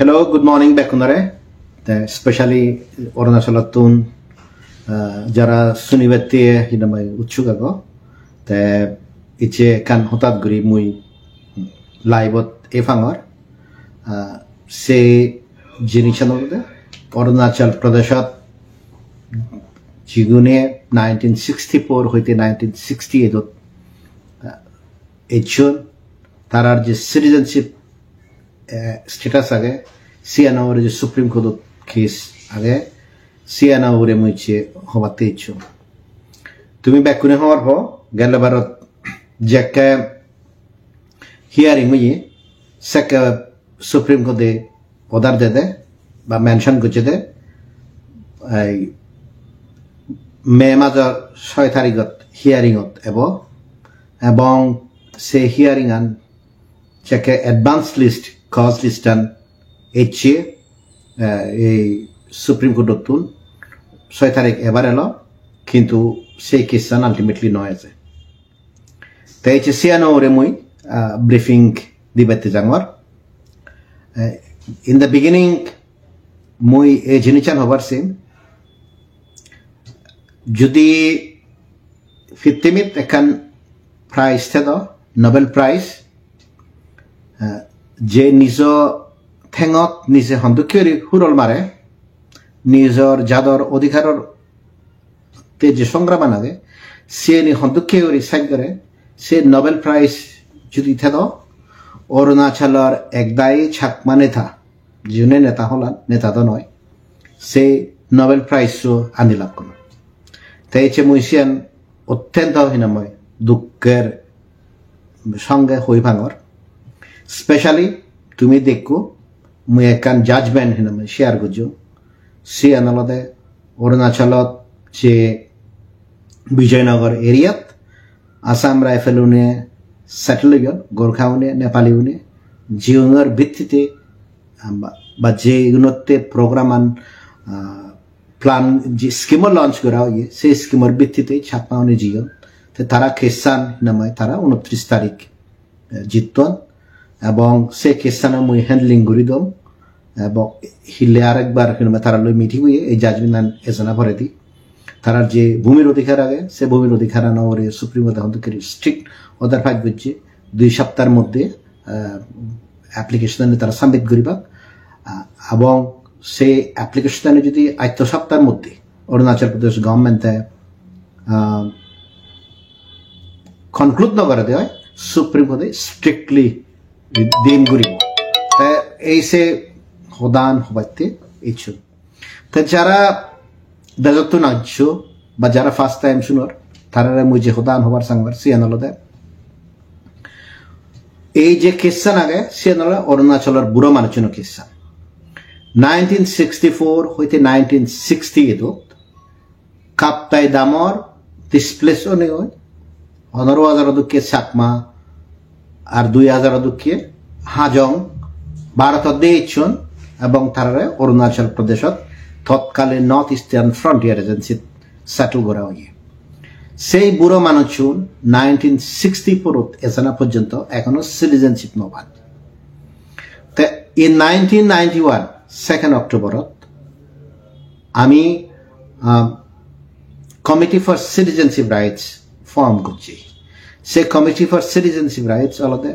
Hello, good morning Bekunare. Especially Ornasalatun Jara Sunivati Hinamai Uchugago. Iche kan hotat guri mui laibot efangor. Se jinichanode Arunachal Pradeshat Jigune 1964 হইতে 1968 এচুন তারার যে citizenship status আগে সিয়ানাওরে যে supreme court case আগে সিয়ানাওরে মুইছে হবাতে ইচ্ছু তুমি ব্যাকুনে হওয়ার হ গেল ভারত যেকে হিয়ারিং মুই সেকে সুপ্রিম কোর্টে অর্ডার দে বা মেনশন করছে দে মে মাসৰ 6 তাৰিখত হিয়াৰিঙত এবং সে হিয়ারিং আন চেকে এডভান্স লিস্ট কজ লিস্ট আন এইচে এই সুপ্রিম কোর্টত তুল 6 তারিখ এবার এলো কিন্তু সেই কেসান আলটিমেটলি নয় আছে তাই এইচে সিয়ানোরে মুই ব্রিফিং দিবেতে জাঙর ইন দ্য বিগিনিং মুই এই জিনিচান হবার সেম যদি ফিফটিমিত এখান প্রাইজ থেদো নোবেল প্রাইজ যে নিজ ঠেঙত নিজে সন্দুকিয়ৰি হুৰল মাৰে নিজৰ জাদৰ অধিকাৰৰ তে যে সংগ্ৰাম নাগে সে নি সন্দুকিয়ৰি সাইগৰে সে নোবেল প্রাইজ যদি থেদো অৰুণাচলৰ একদাই ছাকমা নেতা যোনে নেতা হলান নেতা তো নয় সে নোবেল প্রাইজও আনি লাভ করল তাই মুইছিয়ান অত্যন্ত হিনাময় দুঃখের সঙ্গে হই ভাঙর স্পেশালি তুমি দেখো মুই একান জাজমেন্ট হিনাময় শেয়ার করছো সি আনালতে অরুণাচলত যে বিজয়নগর এরিয়াত আসাম রাইফেল উনে সেটেল হইল গোর্খা উনে নেপালি উনে জিওনের ভিত্তিতে বা যে উন্নতে প্রোগ্রাম আন প্ল্যান যে স্কিমর লঞ্চ করা হয় সেই স্কিমর ভিত্তিতে ছাপা উনি জিয়ন তারা কেসান নামে তারা 29 তারিখ জিতন এবং সে কেসান মুই হ্যান্ডলিং করি দম এবং হিলে আরেকবার তারা লই মিটিং হয়ে এই জাজমেন্ট এজনা ভরে দি তারা যে ভূমির অধিকার আগে সে ভূমির অধিকার আনা ওরে সুপ্রিম কোর্ট হন্তকারী স্ট্রিক্ট অর্ডার ফাইট করছে 2 সপ্তাহের মধ্যে অ্যাপ্লিকেশন তারা সাবমিট করিবা এবং সে অ্যাপ্লিকেশন যদি 8 সপ্তাহের মধ্যে অরুণাচল প্রদেশ গভর্নমেন্টে কনক্লুড ন করে দেয় সুপ্রিম কোর্টে স্ট্রিক্টলি দিন করিব এই সে হদান হবাইতে ইচ্ছু তা যারা বেজত্ব নাচ্ছ বা যারা ফার্স্ট টাইম শুনর তারা মুই যে হদান হবার সাংবার সিয়ানলতে এই যে কেসান আগে সিয়ানল অরুণাচলের বুড়ো মানুষজন কেসান 1964 হইতে 1968 কাপ্তাই দামর ডিসপ্লেসন হয় 15,000 দুঃখে চাকমা আর 2,000 দুঃখে হাজং ভারতত দিয়েছেন এবং তারা অরুণাচল প্রদেশত তৎকালীন north eastern frontier agency settle করা হয় সেই বুড়ো মানুষজন 1964 এসানা পর্যন্ত এখনো সিটিজেনশিপ নবাদ in 1991 2nd অক্টোবরত আমি committee for citizenship rights form করছি সে কমিটি ফর সিটিজেনশিপ রাইটস আলাদা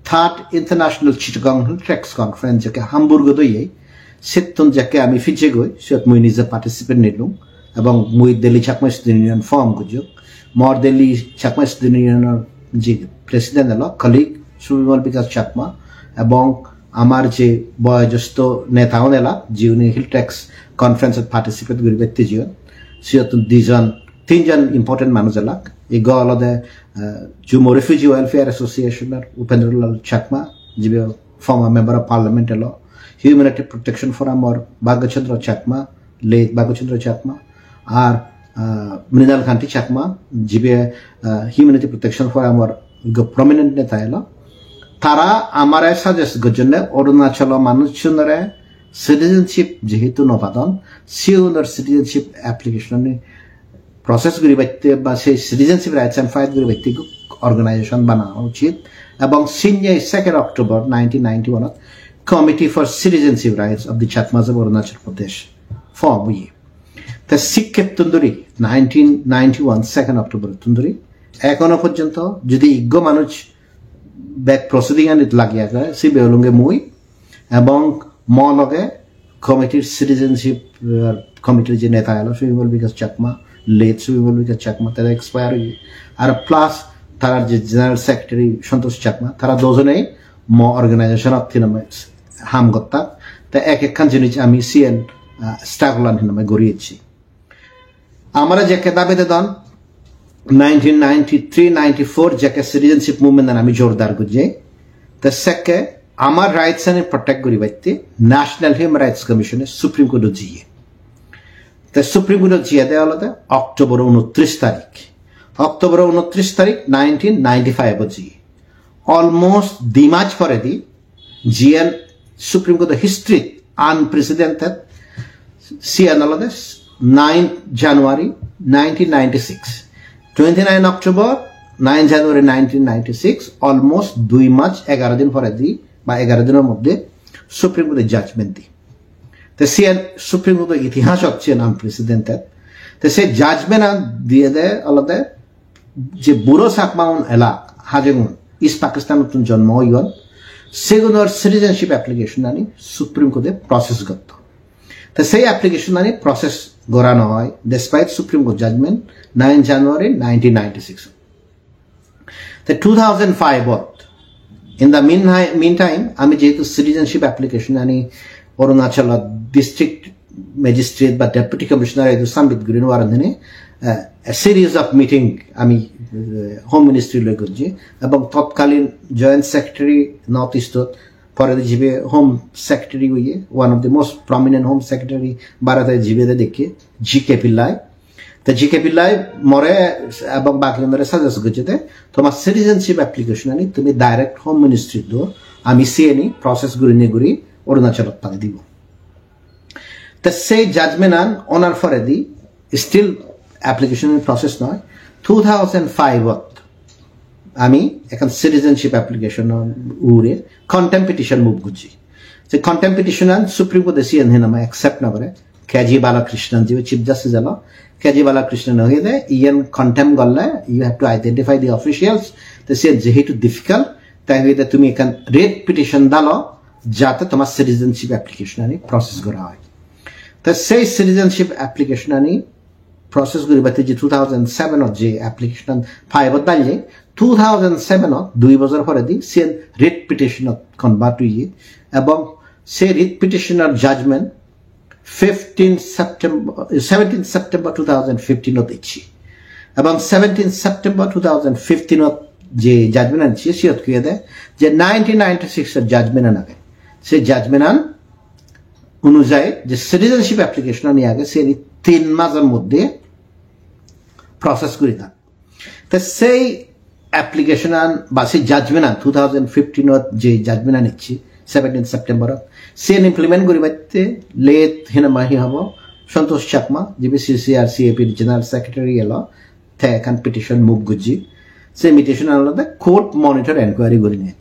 3rd international Chittagong hill tracts conference যাকে হামবুর্গ দইয়ে সেতন যাকে আমি ফিজে গই সেত মুই নিজে পার্টিসিপেট নিলাম এবং মুই Delhi Chakma student union form করছি মর দিল্লি চাকমা স্টুডেন্ট ইউনিয়নের যে প্রেসিডেন্ট হলো কলিগ সুবিমল বিকাশ চাকমা এবং আমার যে বয়োজ্যেষ্ঠ নেতাও নেলা যিনি হিল ট্রেক্স কনফারেন্সত পার্টিসিপেট করি ব্যক্তি জীবন সিহত 3জন ইম্পর্টেন্ট মানুষ এলাক এই গলদে জুমো রেফিউজি ওয়েলফেয়ার অ্যাসোসিয়েশনের উপেন্দ্রলাল চাকমা যিনি ফর্মার মেম্বার অফ পার্লামেন্ট এলো হিউম্যানিটি প্রোটেকশন ফোরামর ভাগ্যচন্দ্র চাকমা লেট ভাগ্যচন্দ্র চাকমা আর মৃণাল কান্তি চাকমা যিনি হিউম্যানিটি প্রোটেকশন ফোরামর প্রমিনেন্ট নেতা এলো তারা আমার সাজেস্ট করছেন অরুণাচল মানুষজনের সিটিজেনশিপ যেহেতু নবাদন সিওনের সিটিজেনশিপ অ্যাপ্লিকেশন প্রসেস করি বাইতে বা সেই সিটিজেনশিপ রাইটস অ্যান্ড ফাইট করি বাইতে অর্গানাইজেশন বানানো উচিত এবং senior 2nd October 1991 Committee for Citizenship Rights of the Chakmas of Arunachal Pradesh form we the Sikkep Tunduri 1991 2nd October Tunduri এখনো পর্যন্ত যদি ইগ্য মানুষ ব্যাক প্রসিডিং আনিত লাগিয়া যায় সি বেলুঙ্গে মুই এবং ম লগে কমিটির সিটিজেনশিপ কমিটির যে নেতা এলো সুইবল বিকাশ চাকমা লেট সুইবল বিকাশ চাকমা তারা এক্সপায়ার হয়ে আর প্লাস তার যে জেনারেল সেক্রেটারি সন্তোষ চাকমা তারা দুজনেই ম অর্গানাইজেশন অফ থিনামে হাম গত্তা তা এক একখান জিনিস আমি সিএন স্টাগলান হিনামে গড়িয়েছি আমরা যে দাবিতে দন 1993-94 যাকে সিটিজেনশিপ মুভমেন্ট আমি জোরদার করছি তা সেকে আমার রাইটস আনে প্রটেক্ট করি বাইতে ন্যাশনাল হিউম্যান রাইটস কমিশনে সুপ্রিম কোর্ট জিয়ে তা সুপ্রিম কোর্ট জিয়ে দেওয়া হলো অক্টোবর 29 তারিখ 1995 জিয়ে অলমোস্ট দিমাজ পরে দি জিএন সুপ্রিম কোর্ট হিস্ট্রি আনপ্রেসিডেন্টেড সিএন হলো 9th January 1996 29 October 9 January 1996 almost 2 মাস 11 দিন পরে দি বা 11 দিনের মধ্যে সুপ্রিম কোর্টের জাজমেন্ট দি তো সিএন সুপ্রিম কোর্টের ইতিহাস হচ্ছে আনপ্রেসিডেন্টেড তো সেই জাজমেন্ট দিয়ে দেয় আলাদা যে বুড়ো সাকমাউন এলাক হাজেগুন ইস্ট পাকিস্তান নতুন জন্ম হইগল সেগুলোর সিটিজেনশিপ অ্যাপ্লিকেশন আনি সুপ্রিম কোর্টে প্রসেস করত তো সেই অ্যাপ্লিকেশন আনি প্রসেস গড়ানো হয় despite supreme court judgement 9 January 1996 তো 2005 in the meantime আমি যেহেতু সিটিজেনশিপ অ্যাপ্লিকেশন আনি অরুণাচল ডিস্ট্রিক্ট ম্যাজিস্ট্রেট বা ডেপুটি কমিশনার এদু সাম্বিত গুরিন ওয়ারন্ধনে সিরিজ অফ মিটিং আমি হোম মিনিস্ট্রি লই করছি এবং তৎকালীন জয়েন্ট সেক্রেটারি নর্থ ইস্ট পরে জিবে হোম সেক্রেটারি হইয়ে one of the most prominent home secretary ভারতে জিবেদে দেখে জি.কে. পিল্লাই তো জি.কে. পিল্লাই মরে এবং বাকি মরে সাজেস্ট করছে তোমার সিটিজেনশিপ অ্যাপ্লিকেশন আনি তুমি ডাইরেক্ট হোম মিনিস্ট্রি দো আমি সিএনি প্রসেস গুরি অরুণাচলত পানি দিব তো সেই জাজমেন্ট আন অনার ফরে দি স্টিল অ্যাপ্লিকেশন প্রসেস নয় 2005 আমি এখন সিটিজেনশিপ অ্যাপ্লিকেশন উড়ে কন্টেম্প পিটিশন মুভ করছি যে কন্টেম্প পিটিশন আন সুপ্রিম কোর্টে সিএন হিনামা অ্যাকসেপ্ট না করে কেজি বালাকৃষ্ণন যে চিফ জাস্টিস এলো কেজি বালাকৃষ্ণন হয়ে দেয় ইয়েন কন্টেম্প করলে you have to identify the officials তো সিএন যেহেতু ডিফিকাল্ট তাই হয়ে তুমি এখান রেড পিটিশন দালো যাতে তোমার সিটিজেনশিপ অ্যাপ্লিকেশন আনি প্রসেস করা হয় তো সেই সিটিজেনশিপ অ্যাপ্লিকেশন আনি প্রসেস করি বাতি যে 2007 যে অ্যাপ্লিকেশন ফাইভত দাঁড়িয়ে 2007 2 বছর পরে দি সিএন রিট পিটিশন কনভার্ট হইয়ে এবং সেই রিট পিটিশনের জাজমেন্ট 17 সেপ্টেম্বর 2015 দিচ্ছি এবং 17 সেপ্টেম্বর 2015 যে জাজমেন্ট আনছি সিয়ত কুয়ে দেয় যে 1996 এর জাজমেন্ট আনাবে সেই জাজমেন্ট আন অনুযায়ী যে সিটিজেনশিপ অ্যাপ্লিকেশন নিয়ে আগে সে 3 মাসের মধ্যে প্রসেস করি থাক তো সেই অ্যাপ্লিকেশন আন বা সেই জাজমেন্ট আন 2015 যে জাজমেন্ট আনিচ্ছি 17 সেপ্টেম্বর সে ইমপ্লিমেন্ট করি বাইতে লেট হিনামাহি হব সন্তোষ চাকমা যিনি সিসিআর সিএপির জেনারেল সেক্রেটারি এলো তে এখন পিটিশন মুভ গুজি সেই পিটিশন আনলে কোর্ট মনিটর এনকোয়ারি করি নিয়ে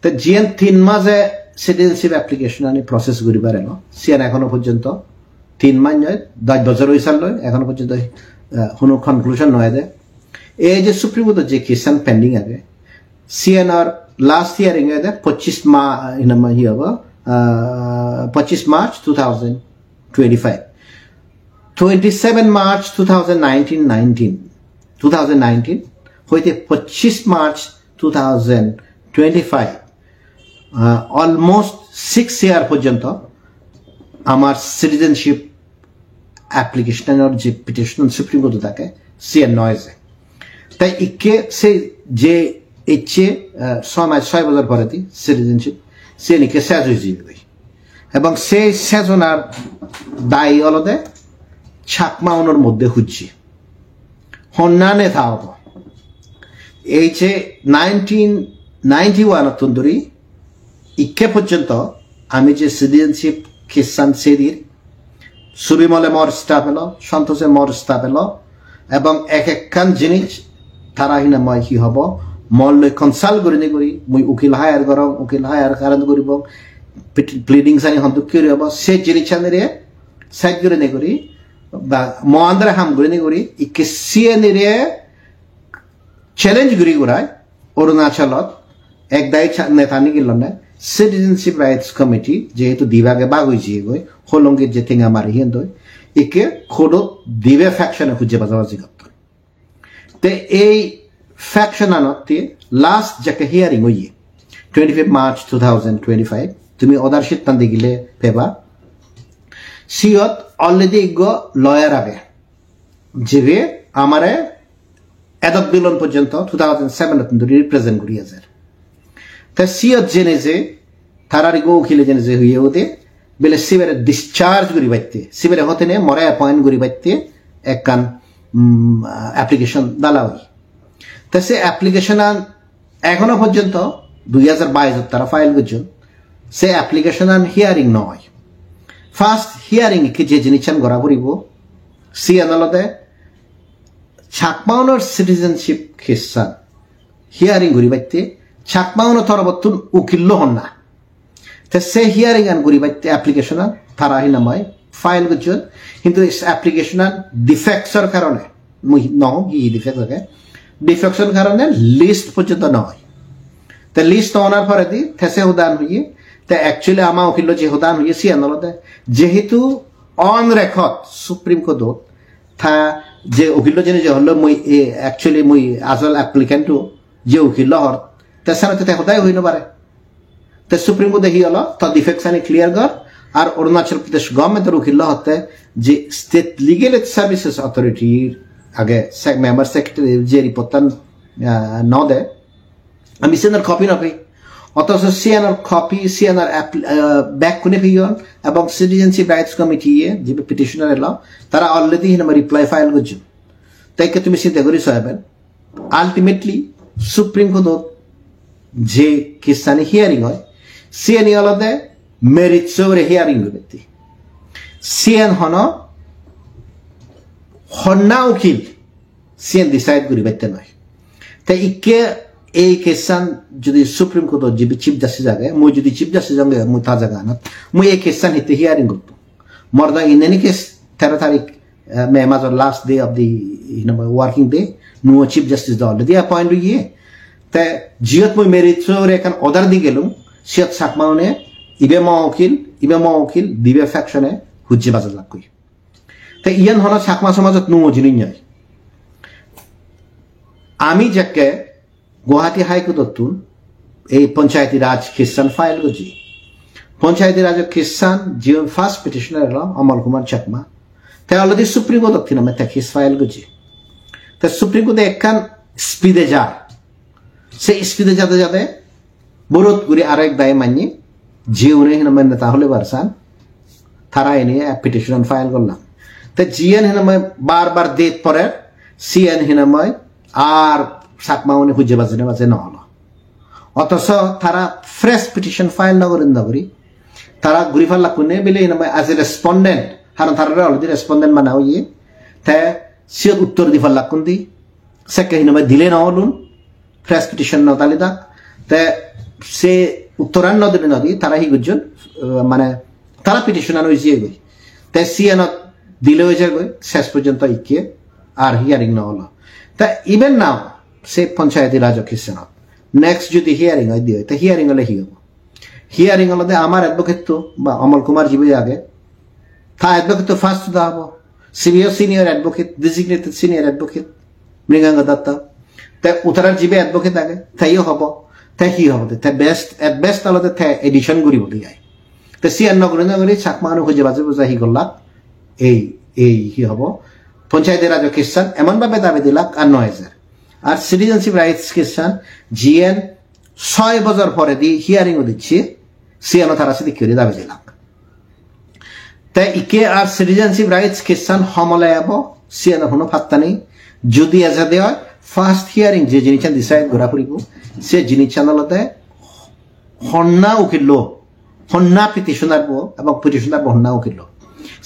তো জিএন 3 মাসে সিটিজেনশিপ অ্যাপ্লিকেশন আনি প্রসেস করিবার এলো সিএন এখনো পর্যন্ত 3 মাস নয় 10 বছর হয়েছে লয় এখনো পর্যন্ত কোনো কনক্লুশন নয় দেয় এই যে সুপ্রিম কোর্টের যে কেসান পেন্ডিং আছে সিএনআর লাস্ট হিয়ারিং এ 25 মার্চ 2025 27 মার্চ 2019 হইতে 25 মার্চ 2025 অলমোস্ট 6 ইয়ার পর্যন্ত আমার সিটিজেনশিপ অ্যাপ্লিকেশনের যে পিটিশন সুপ্রিম কোর্টে থাকে সিএন নয়েছে তাই ইকে সে যে ইচ্ছে 6 বছর পরে সিটিজেনশিপ সে নিকে শেষ হয়ে যাবে এবং সেই শেষনার দায়ী অলদে ছাকমাউনের মধ্যে খুঁজছি হন্যানে থাকব এই যে 1991 তন্দুরি ইকে পর্যন্ত আমি যে সিটিজেনশিপ কিসান সেদির সুবিমলে মর স্টাফ এলো সন্তোষে মর স্টাফ এলো এবং এক একখান জিনিস তারা হিনা মই কি হব মল কনসাল্ট করি মুই উকিল হায়ার করম উকিল হায়ার কারণ করিব প্লিডিং সানি হন্তু কিউরি হবো সে জিনিছানিরে সাইড করে নেগরি বা মহান্দরে হাম করে নেগরি ইকে সিএনিরে চ্যালেঞ্জ গুরি গুরায় অরুণাচলত এক দায়ী নেতানি গিলনে সিটিজেনশিপ রাইটস কমিটি যেহেতু দিবাগে বাগ হয়েছে গই হলঙ্গের যে থিঙ্গা মারি হিন্দু ইকে খোদ দিবে ফ্যাকশনে খুঁজে বাজাবাজি করত তে এই ফ্যাকশন আনতে লাস্ট যাকে হিয়ারিং হইয়ে 25 March 2025 তুমি অদার সিদ্ধান্ত গিলে পেবা সিয়ত অলরেডি ইগো লয়ার আগে যে আমারে এদব দিলন পর্যন্ত 2007 রিপ্রেজেন্ট করি আছে তা সিয়ত জেনে যে তারার ইগো উকিলে জেনে যে হইয়ে ওতে বেলে সিবেরে ডিসচার্জ করি বাইতে সিবেরে হতে নে মরে অ্যাপয়েন্ট করি বাইতে একখান অ্যাপ্লিকেশন দালা হই তা সে অ্যাপ্লিকেশন এখনো পর্যন্ত 2022 তারা ফাইল করছেন সে অ্যাপ্লিকেশন হিয়ারিং নয় ফার্স্ট হিয়ারিং কি যে জিনিস গড়া করিব সি আদালতে ছাকমাউনের সিটিজেনশিপ খিসান হিয়ারিং করি বাইতে ছাকমাউনের তরবতুন উকিল হন না তে সে হিয়ারিং আন করি বাইতে অ্যাপ্লিকেশন তারা হিনামায় ফাইল করছেন কিন্তু অ্যাপ্লিকেশন ডিফেক্টসের কারণে ডিফেক্টসের কারণে লিস্ট পর্যন্ত নয় তে লিস্ট অনার পরে দি থেসে উদান হইয়ে তে অ্যাকচুয়ালি আমা উকিল যে উদান হইয়ে সি আদালতে যেহেতু অন রেকর্ড সুপ্রিম কোর্ট থা যে উকিল যে হলো মই অ্যাকচুয়ালি মই আসল অ্যাপ্লিকেন্টও যে উকিল হর তে সারাতে তে হতাই হই নবারে তে সুপ্রিম কোর্ট দেখি হলো তো ডিফেক্টসানি ক্লিয়ার কর আর অরুণাচল প্রদেশ গভর্নমেন্টের উকিল হতে যে স্টেট লিগেল সার্ভিসেস অথরিটির আগে মেম্বার সেক্রেটারি যে রিপোর্ট ন দেয় আমি সিএনআর কপি নপাই অথচ সিএনআর কপি সিএনআর ব্যাক কোনে পিয়ন এবং সিটিজেনশিপ রাইটস কমিটি যে পিটিশনার এলো তারা অলরেডি হিনামা রিপ্লাই ফাইল করছেন তাইকে তুমি চিন্তা করি সাহেবেন আলটিমেটলি সুপ্রিম কোর্ট যে কিস্তানি হিয়ারিং হয় সিএনই আলাদা মেরিট সৌরে হিয়ারিং করতে সিএন হন হন্না উকিল সিএন ডিসাইড করি বাইতে নয় তাই ইকে এই কেসান যদি সুপ্রিম কোর্ট যদি চিফ জাস্টিস আগে মই যদি চিফ জাস্টিস আগে মই তা জায়গা না মই এই কেসান হিতে হিয়ারিং করত মরদা ইন এনি কেস 13 তারিখ মে মাজর last day of the working day no chief justice the already appoint হইয়ে তে জিয়ত মই মেরিট সৌরে এখন অর্ডার দি গেলুম সিয়ত সাকমাউনে ইবে ম উকিল দিবে ফ্যাকশনে হুজ্জে বাজার লাগ কই তাই ইয়ান হল চাকমা সমাজত নো জিনিস নাই আমি যাকে গুয়াহাটি হাইকোর্টত এই পঞ্চায়েতি রাজ খ্রিস্টান ফাইল করছি পঞ্চায়েতি রাজ খ্রিস্টান যে ফার্স্ট পিটিশনার এলো অমল কুমার চাকমা তাই অলরেডি সুপ্রিম কোর্টত নামে তাকে ফাইল করছি তাই সুপ্রিম কোর্টে একখান স্পিডে যায় সেই স্পিডে যাতে যাতে বরত করে আরো এক দায় মানি যে উনি হিনামে নেতা হলে বারসান তারা এনে পিটিশন ফাইল করলাম তে জিএন হিনাময় বারবার ডেট পরে সিএন হিনাময় আর সাকমাউনি খুঁজে বাজে না হলো অথচ তারা ফ্রেশ পিটিশন ফাইল নগরী তারা ঘুরি ফাল্লা কোনে বেলে হিনাময় আজ এ রেসপন্ডেন্ট কারণ তারা অলরেডি রেসপন্ডেন্ট বানা হইয়ে তে সিয়ত উত্তর দি ফাল্লা কোন দি সেকে হিনাময় দিলে না হলুন ফ্রেশ পিটিশন নতালি দাক তে সে উত্তরান নদী নদী তারা হি গুজন মানে তারা পিটিশন আনো হয়েছে গই তাই সিএন দিলে হয়েছে গই শেষ পর্যন্ত ইকে আর হিয়ারিং না হলো তা ইভেন নাও সে পঞ্চায়েতি রাজ খ্রিস্টান নেক্সট যদি হিয়ারিং হয় দিয়ে তা হিয়ারিং হলে হি হবো হিয়ারিং হলে আমার অ্যাডভোকেট তো বা অমল কুমার জীবী আগে তা অ্যাডভোকেট তো ফার্স্ট দা হবো senior advocate designated senior advocate Mriganka Dutta তাই উত্তরার জীবী অ্যাডভোকেট আগে তাইও হবো তাই হি হবো তাই বেস্ট আলাদা তাই এডিশন করি বলি যায় তো সিএন নগরী চাকমানো খুঁজে বাজে বোঝা হি করলাক এই হি হব পঞ্চায়েতের রাজ খ্রিস্টান এমনভাবে দাবি দিলাক আর 9,000 আর সিটিজেনশিপ রাইটস খ্রিস্টান জিএন 6 বছর পরে দি হিয়ারিংও দিচ্ছে সিএনও তারা সিদ্ধি করে দাবি দিলাক তাই ইকে আর সিটিজেনশিপ রাইটস খ্রিস্টান সমলে যাব সিএনও কোনো ফাত্তা নেই যদি এজা দেওয়া ফার্স্ট হিয়ারিং যে জিনিস ডিসাইড করা ফুরিব সে জিনিস আদালতে হন্না উকিল হন্না পিটিশনার এবং পিটিশনার হন্না উকিল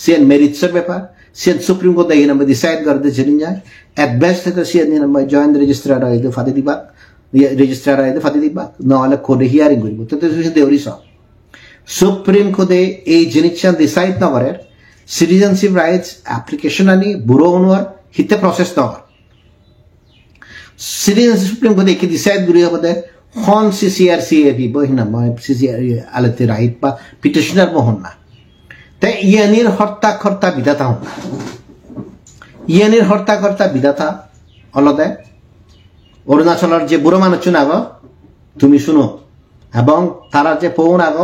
সিএন মেরিটসের ব্যাপার সিএন সুপ্রিম কোর্ট এই নামে ডিসাইড করতে জেনে যায় এট বেস্ট হয়তো সিএন নামে জয়েন্ট রেজিস্ট্রার আইতে ফাদি দিবা রেজিস্ট্রার আইতে ফাদি দিবা নহলে কোর্টে হিয়ারিং করিব তো দেউরি সব সুপ্রিম কোর্টে এই জিনিসটা ডিসাইড নকরে সিটিজেনশিপ রাইটস অ্যাপ্লিকেশন আনি বুড়ো অনুয়ার হিতে প্রসেস নকর সিটিজেনশিপ সুপ্রিম কোর্টে কি ডিসাইড করি হবে হন সিসিআরসিএপি বহিনা মই সিসিআর আলতে রাইট বা পিটিশনার মোহন না তাই ইয়ানির হর্তা বিধাতা হন না ইয়ানির হর্তা বিধাতা অলদে অরুণাচলের যে বুড়ো মানুষ আগ তুমি শুনো এবং তারা যে পৌন আগ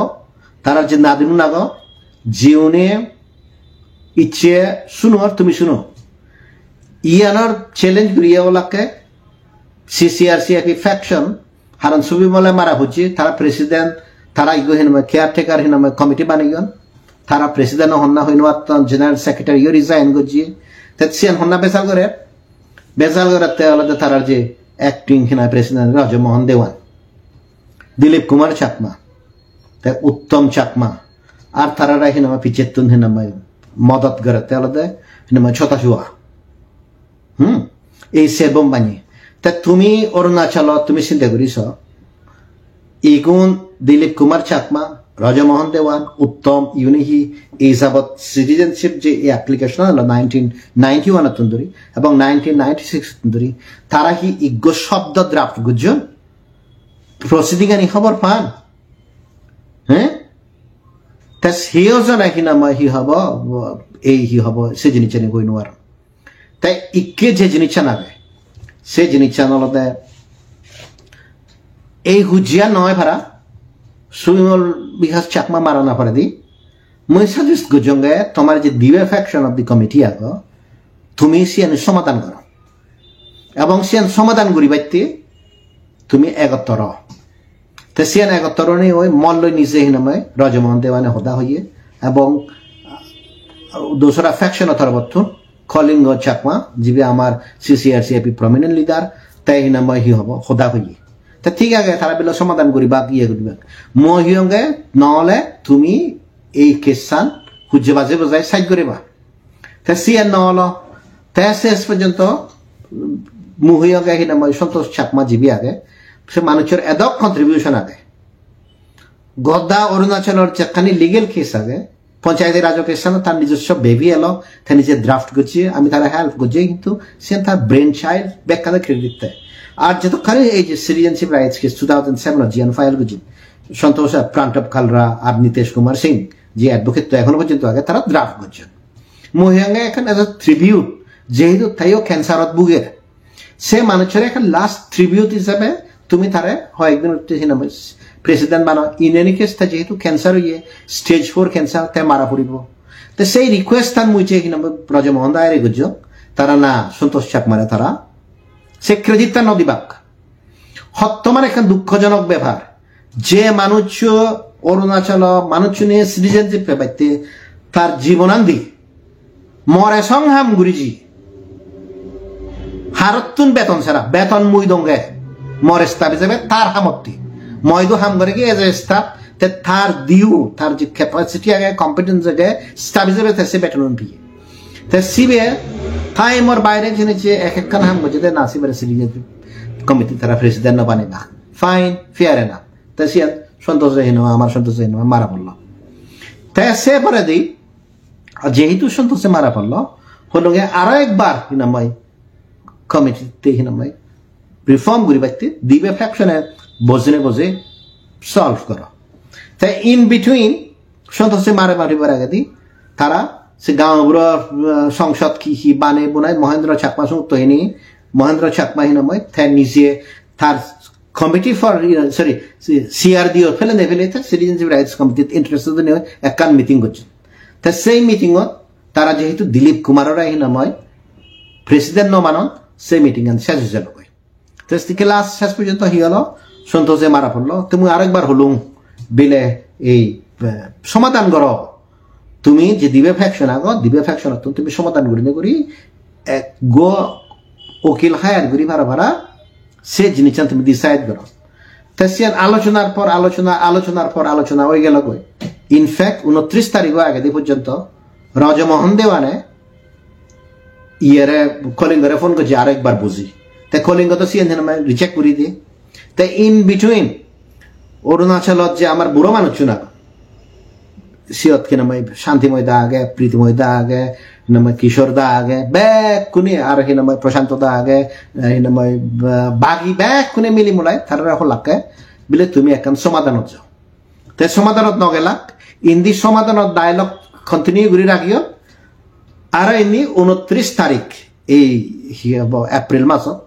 তারা যে নাদিনুন আগ জিওনে ইচ্ছে শুনো তুমি শুনো ইয়ানোর চ্যালেঞ্জ করিয়াওয়ালাকে সিসিআরসিএপি ফ্যাকশন হারান ছবি মলে মারা হচ্ছে তারা প্রেসিডেন্ট তারা ইগো হিনমে কেয়ারটেকার হিনমে কমিটি বানিগন তারা প্রেসিডেন্ট হন্না হইনওয়াত জেনারেল সেক্রেটারি রিজাইন গজি তেছিয়ান হন্না বেসাল করে তে আলাদা তারার যে অ্যাক্টিং হিনা প্রেসিডেন্ট রাজমোহন দেওয়ান দিলীপ কুমার চাকমা তাই উত্তম চাকমা আর তারারা হিনামা পিচেতুন হিনামা মদত করে তে আলাদা হিনামা ছতাশুয়া এই সেবম বানিয়ে তা তুমি অরুণাচল তুমি চিন্তা করিস ইগুন দিলীপ কুমার চাকমা রাজমোহন দেওয়ান উত্তম ইউনিহি এই হিসাবত সিটিজেনশিপ যে অ্যাপ্লিকেশন হলো 1991 ধরি এবং 1996 ধরি তারা কি ইজ্ঞ শব্দ ড্রাফট গুজন প্রসিডিং আনি খবর পান হ্যাঁ তা সেও জানা কিনা মই হি হব হি হব সে জিনিস জানি গই নোয়ার তাই ইকে যে জিনিস নাগে সে জিনিস আনলতে এই হুজিয়া নয় ভাড়া সুইমল বিকাশ চাকমা মারা না পারে দি মই সাজেস্ট গুজঙ্গে তোমার যে দিবে ফ্যাকশন অফ দি কমিটি আগ তুমি সিয়ান সমাধান করো এবং সিয়ান সমাধান করি বাইতে তুমি একত্তর তে সিয়ান একত্তর নেই ওই মল্ল নিজে হিনাময় রাজমোহন দেওয়ানে হদা হইয়ে এবং দোসরা ফ্যাকশন অথরবত্থ কলিঙ্গ চাকমা যিবি আমার সিসিআরসিএপি প্রমিনেন্ট লিডার তাই হিনাময় হি হব হদা হইয়ে তা ঠিক আছে তারা বেলা সমাধান করিবা ইয়ে করিবা মহিয়ঙ্গে নহলে তুমি এই কেসান হুজে বাজে বাজায় সাইড করিবা তা সিয়ান নহল তা শেষ পর্যন্ত মহিয়ঙ্গে হিনাময় সন্তোষ চাকমা যিবি আগে সে মানুষের এদক কন্ট্রিবিউশন আগে গদ্দা অরুণাচলের যেখানে লিগেল কেস আগে পঞ্চায়েতের রাজ কেস তার নিজস্ব বেবি এলো তার নিজে ড্রাফট করছে আমি তারা হেল্প করছি কিন্তু সে তার ব্রেন চাইল্ড ব্যাখ্যাতে ক্রেডিট দেয় আর যতক্ষণে এই যে সিটিজেনশিপ রাইটস কেস 2007 জিয়ান ফাইল করছি সন্তোষ প্রান্তব খালরা আর নীতিশ কুমার সিং যে অ্যাডভোকেট তো এখনো পর্যন্ত আগে তারা ড্রাফট করছেন মহিয়াঙ্গে এখন এজ এ ট্রিবিউট যেহেতু তাইও ক্যান্সারত ভুগে সে মানুষের এখন লাস্ট ট্রিবিউট হিসাবে তুমি তারে হয় একদিন প্রেসিডেন্ট বানাও ইন এনি কেস তা যেহেতু ক্যান্সার হইয়ে স্টেজ 4 ক্যান্সার তাই মারা পড়িব তো সেই রিকোয়েস্ট তার মুইছে কিনা ব্রজমোহন দায়ের গুজ তারা না সন্তোষ চাকমারে তারা সে ক্রেডিটটা নদিবাক বর্তমান এখন দুঃখজনক ব্যাপার যে মানুষ অরুণাচল মানুষ নিয়ে সিটিজেনশিপ পাইতে তার জীবনান্দি মরে সংহাম গুরিজি হারতুন বেতন ছাড়া বেতন মুই দঙ্গে মরে স্টাফ হিসেবে তার হামত্তি ময়দু হাম করে কি এজ এ স্টাফ তার দিও তার যে ক্যাপাসিটি আগে কম্পিটেন্স আগে স্টাফ হিসেবে সে বেতন পিয়ে তা সিবে তাই মোর বাইরে জেনেছে এক একখান হাম করছে না সিবের সিটিজেনশিপ কমিটি তারা প্রেসিডেন্ট বানে না ফাইন ফেয়ার না তা সে সন্তোষ হীন আমার সন্তোষ হীন মারা পড়লো তাই সে পরে দিই যেহেতু সন্তোষে মারা পড়লো হলো গিয়ে আরো একবার হিনাময় কমিটিতে হিনাময় রিফর্ম করি পাইতে দিবে ফ্যাকশনে বজে সলভ করো তাই ইন বিটুইন সন্তোষে মারে মারিবার আগে দি তারা সে গাঁওগুলোর সংসদ কি বানে বোনায় মহেন্দ্র চাকমা তো হিনি মহেন্দ্র চাকমা হিনাময় তাই নিজে তার কমিটি ফর সরি সিআরডিও ফেলে সিটিজেনশিপ রাইটস কমিটিত ইন্টারেস্টেড নিয়ে একান মিটিং করছে তা সেই মিটিংত তারা যেহেতু দিলীপ কুমারের হিনাময় প্রেসিডেন্ট নমানত সেই মিটিং শেষ হয়েছে নয় তো ক্লাস শেষ পর্যন্ত হি হলো সন্তোষে মারা পড়লো তুমি আরেকবার হলুম বিলে এই সমাধান করো তুমি যে দিবে ফ্যাকশন আগো দিবে ফ্যাকশন তুমি সমাধান করি না করি গো উকিল হায়ার করি ভাড়া সে জিনিসটা তুমি ডিসাইড করো তা সে আলোচনার পর আলোচনা হয়ে গেল কই ইনফ্যাক্ট 29 তারিখ আগে দিয়ে পর্যন্ত রাজমোহন দেওয়ানে ইয়েরে কলিঙ্গরে ফোন করছে আরেকবার বুঝি তা কলিঙ্গ তো সিএন রিচেক করি দিয়ে তা ইন বিটুইন অরুণাচলত যে আমার বুড়ো মানুষ না siot ki namai Shantimoi da age Pritimoi da age namai Kishor da age back kuni ar hi namai Prashanto da age hi namai Bagi back kuni mili mulai tarara holakke bile tumi ekan somadanot jao te somadanot nogelak indi somadanot dialogue continue guri rakhio ara ini 29 tarik ei April masot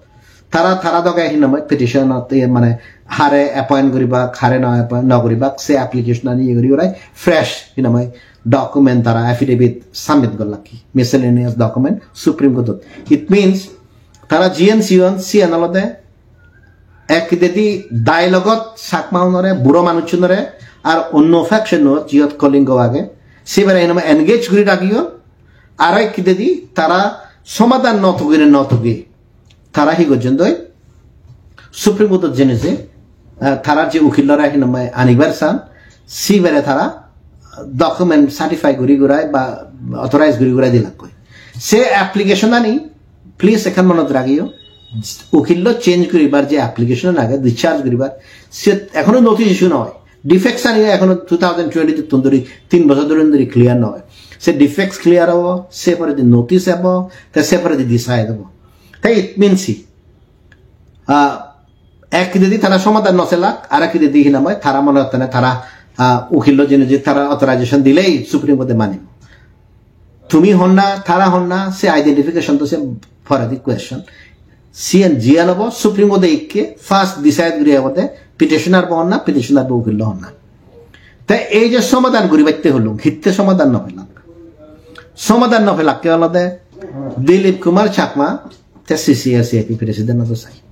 তারা দগে আহি নময় পিটিশনত মানে হারে appoint করিবা হারে ন করিবা সে application আনি করি ওরাই ফ্রেশ নময় ডকুমেন্ট তারা এফিডেভিট সাবমিট করলা কি miscellaneous document supreme court it means তারা সি আনালতে এক দেদি ডায়লগত সাকমাউনরে বুড়ো মানুষজনরে আর অন্য ফ্যাকশন জিয়ত কলিঙ্গ আগে সেবারে নময় এনগেজ করি রাখিও আর এক দেদি তারা সমাধান নতগি তারা হি পর্যন্ত সুপ্রিম কোর্ট জেনেছে তারা যে উকিলরা হি নময় আনিবার চান সিবারে তারা ডকুমেন্ট সার্টিফাই করি গুড়াই বা অথরাইজ করি গুড়াই দিলাক কই সে অ্যাপ্লিকেশন আনি প্লিজ এখন মনত রাখিও উকিল চেঞ্জ করিবার যে অ্যাপ্লিকেশন আগে ডিসচার্জ করিবার সে এখনো নোটিস ইস্যু নয় ডিফেক্টস আনি এখনো 2020 ধরি 3 বছর ধরে ক্লিয়ার নয় সে ডিফেক্টস ক্লিয়ার হবো সে পরে নোটিস হবো সে পরে ডিসাইড হবো তাই ইট মিনস এক দিদি তারা সমাধান নসেলাক আর এক দিদি হিনাময় তারা মনে হতো না তারা উকিল জেনে যে তারা অথরাইজেশন দিলেই সুপ্রিম কোর্টে মানিব তুমি হন না তারা হন না সে আইডেন্টিফিকেশন তো সে ফরাদি কোয়েশ্চন সিএন জিয়াল হব সুপ্রিম কোর্টে ইকে ফার্স্ট ডিসাইড করি হতে পিটিশনার হন না পিটিশনার উকিল হন না তাই এই যে সমাধান করি বাইতে হল হিতে সমাধান নফেলাক কে হল Dilip Kumar Chakma CCR-CIP president of the site.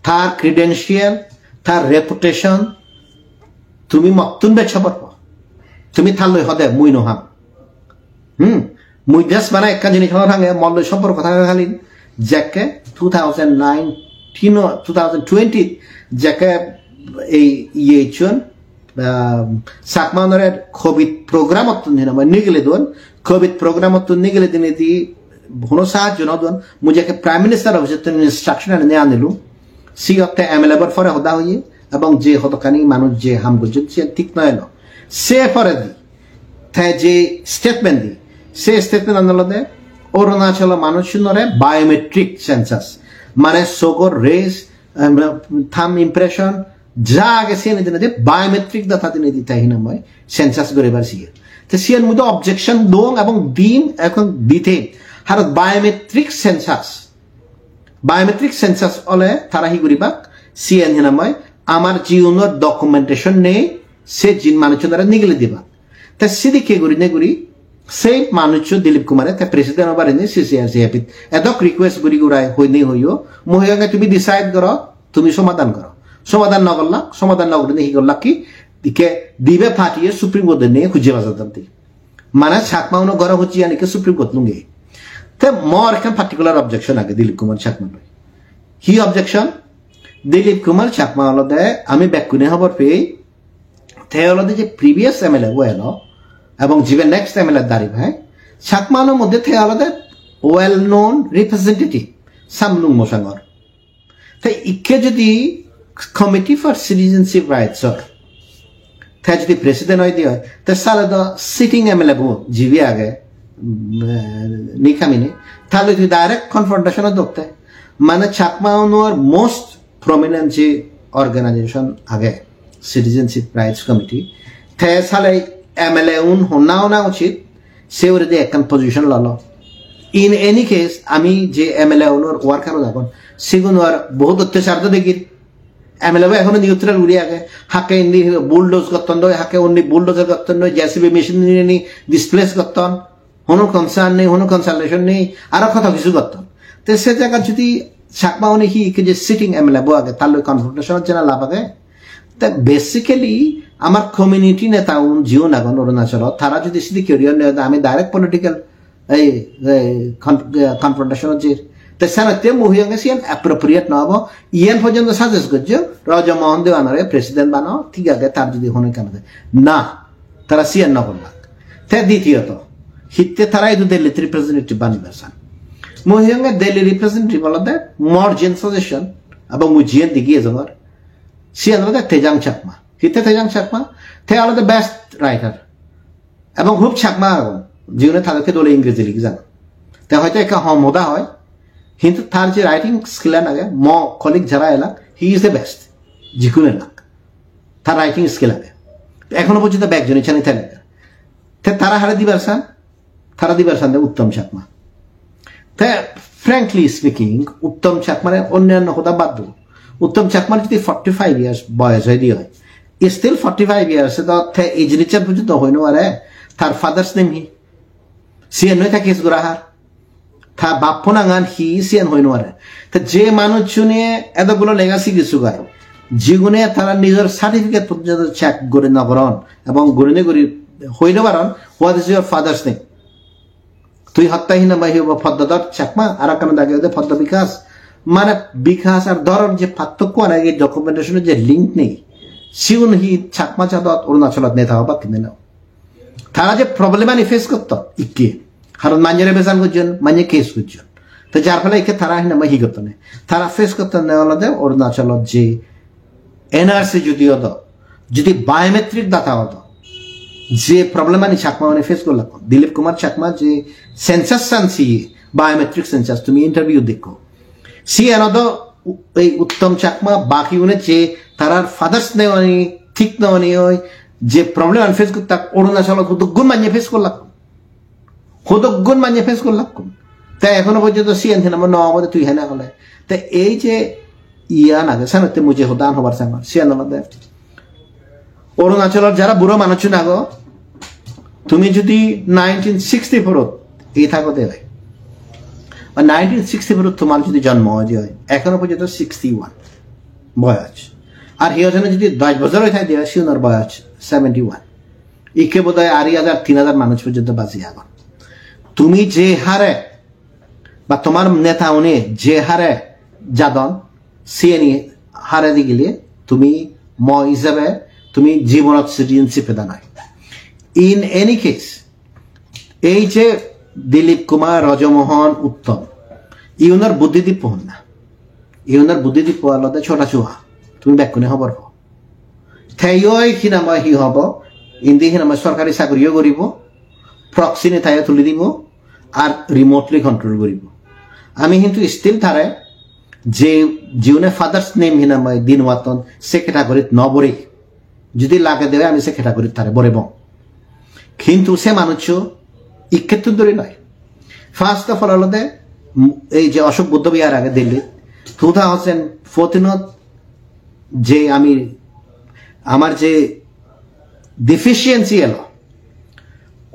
Thar credential, thar reputation, tumi maktun becha parbo. Tumi thaloi hode mui no ham. Mui just bana ekka jinish hor hange mollo sompor kotha khalin jake 2020 jake ei yechon sakmanore covid program otun hina nigele don covid program otun nigele dine di होनो साथ जुनोदन मुझे के prime minister office तो instruction ने आनेलु सी अपते एमएलएबर फरे होदा होई এবং যে হতকানি মানুষ যে হাম গুজে ঠিক নয় না সে ফরে দি তাই যে স্টেটমেন্ট দি সে স্টেটমেন্ট আনলদে অরুণাচল মানুষজনরে বায়োমেট্রিক সেন্সাস মানে সোগর রেস থাম ইমপ্রেশন যা আগে সে নিতে দে বায়োমেট্রিক ডাটা দিনে দিতে হিনাময় সেন্সাস করিবার সিয়ে তো সিয়ের মধ্যে অবজেকশন দং এবং দিন এখন দিতে har biometric census ole tara hi guriba cn hinamai amar jiunor documentation ne se jin manuchonara nigile diba ta sidike guri ne guri se manucho Dilip Kumar ta president obar ne CCR-CIP edok request guri gurai hoini hoyo mohianga tumi decide karo tumi সমাধান করো সমাধান না করলা সমাধান না করে কি করলা কি দিকে দিবে ফাটিয়ে সুপ্রিম কোর্ট ne খুঁজে বাজাতে মানে ছাকমাউনো গড় হচ্ছি আনিকে সুপ্রিম কোর্ট লুঙ্গে The more particular objection age Dilip Kumar Chakma. He objection Dilip Kumar Chakma alode ami backune hobor pe the alode je previous MLA welo ebong jibe next MLA dari bhai Chakma no moddhe the alode well known representative Samlung Mosangor. The ikke jodi Committee for Citizenship Rights or the jodi president hoy diy the salada sitting MLA bo jibe age নিকামিনে তাহলে তুই direct কনফ্রন্টেশনে ধরতে মানে চাকমাউনোর most prominent যে organisation আগে citizenship rights committee তে সালে MLA উন হনাও না উচিত সে ওরে দিয়ে একখান পজিশন ললো ইন এনি কেস আমি যে এমএলএ উনোর ওয়ার্কারও দেখুন সেগুন আর বহুত অত্যাচার তো দেখি এমএলএ এখনো নিউট্রাল উড়ি আগে হাকে ইন্দি বুলডোজ করতেন হাকে অন্য বুলডোজার করতেন জেসিবি মেশিন নিয়ে ডিসপ্লেস করতেন কোনো কনসার্ন নেই কোনো কনসালটেশন নেই আরো কথা কিছু করতাম তো সে জায়গা যদি চাকমা উনি কি যে সিটিং এমএলএ বো আগে তার কনফ্রন্টেশনের জন্য লাভ আগে তা বেসিক্যালি আমার কমিউনিটি নেতা জিও নাগন অরুণাচল তারা যদি সিটি কেরিয়ার নেয় আমি ডাইরেক্ট পলিটিক্যাল এই কনফ্রন্টেশন যে তো সেনাতে মহিয়াঙ্গে সিয়ান অ্যাপ্রোপ্রিয়েট নহব ইয়ান পর্যন্ত সাজেস্ট করছে রাজমোহন দেওয়ানরে প্রেসিডেন্ট বানাও ঠিক আগে তার যদি হনে কেন না তারা সিয়ান না করলাম তে দ্বিতীয়ত hitte tarai du Delhi representative banibar san mohianga Delhi representative alode more gen suggestion aba mujien digiye jamar si alode Tejang Chakma hitte Tejang Chakma the alode best writer এবং খুব চাকমা জীবনে তাদেরকে দলে ইংরেজি লিখে জানো তে হয়তো একটা মোদা হয় কিন্তু তার যে রাইটিং স্কিল আগে কলিগ যারা এলাক হি ইজ দ্য বেস্ট যিকোনো এলাক তার রাইটিং স্কিল আগে এখনো পর্যন্ত ব্যাকজনী ছানি থাকে তারা দিবার সান উত্তম চাকমা ফ্র্যাঙ্কলি স্পিকিং উত্তম চাকমার অন্যান্য কথা বাদ দেব উত্তম চাকমার যদি 45 ইয়ার্স বয়স হয়ে দিয়ে হয় স্টিল 45 ইয়ার্স এজ রিচার পর্যন্ত হইন আরে তার ফাদার্স নেম হি সিএন হয়ে থাকে গুরাহার তা বাপ্য নাঙান হি সিএন হইন আরে তা যে মানুষ শুনে এতগুলো লেগাসি কিছু গায় জীবনে তারা নিজের সার্টিফিকেট পর্যন্ত চেক করে নগরণ এবং গড়িনে গড়ি হইতে পারন what is your father's name তুই হত্যাহীন বা হিব ফদ্দর চাকমা আর কেন দাগে ওদের ফদ্দ বিকাশ মানে বিকাশ আর ধরন যে পার্থক্য আর এই ডকুমেন্টেশনের যে লিঙ্ক নেই সিউন হি চাকমা চাঁদত অরুণাচলত নেতা হবা কিনে নাও তারা যে প্রবলেম আনি ফেস করতো ইকে কারণ মাঞ্জেরে বেচান করছেন মাঞ্জে কেস করছেন তো যার ফলে একে তারা হিনা হি করতো না তারা ফেস করতে নেওয়া অরুণাচলত যে এনআরসি যদি বায়োমেট্রিক ডাটা হতো যে প্রবলেম আনি চাকমা মানে ফেস করলাম দিলীপ কুমার চাকমা যে সেন্সাস চানছি বায়োমেট্রিক সেন্সাস তুমি ইন্টারভিউ দেখো সি এনদ এই উত্তম চাকমা বাকি উনি যে তারার ফাদার্স নেওয়ানি ঠিক নেওয়ানি হয় যে প্রবলেম আনি ফেস করতে অরুণাচল হুদগুণ মানিয়ে ফেস করলাম তাই এখনো পর্যন্ত সি এন আমার নয় আমাদের তুই হেনা হলে তাই এই যে ইয়া নাগে সানতে মুঝে হদান হবার সামার সি এন আমাদের অরুণাচলের যারা বুড়ো মানুষ না গো তুমি যদি 1964 এই থাকো দেবে বা 1964 তোমার যদি জন্ম হয় এখনো পর্যন্ত 61 বয়স আর হিয়জনে যদি 10 বছর হয়ে থাকে দেওয়া সিউনার বয়স 71 ইকে বোধ হয় 2,000-3,000 মানুষ পর্যন্ত বাঁচিয়ে আগ তুমি যে হারে বা তোমার নেতা উনি যে হারে যাদন সিএনি হারে দি গেলে তুমি হিসাবে তুমি জীবনত সিটিজেনশিপ পেদা নাই ইন এনি কেস এই যে দিলীপ কুমার রজমোহন উত্তম ইউনার বুদ্ধিদীপ হন না ইউনার বুদ্ধিদীপ আলাদা ছোটা চুহা তুমি ব্যাকুনে খবর হো থাইয় সিনাময় হি হব ইন্দি সিনাময় সরকারি চাকরিও করিব প্রক্সি নেতায় তুলি দিব আর রিমোটলি কন্ট্রোল করিব আমি কিন্তু স্টিল তারে যে জীবনে ফাদার্স নেম হিনাময় দিন ওয়াতন সে ক্যাটাগরিত নবরে যদি লাগে দেবে আমি সে ক্যাটাগরিত তারে বরেব কিন্তু সে মানুষ ইক্ষেত্র ধরে নয় ফার্স্ট অফ অল আলাদা এই যে অশোক বুদ্ধ বিহার আগে দিল্লি 2014 যে আমি আমার যে ডিফিসিয়েন্সি এলো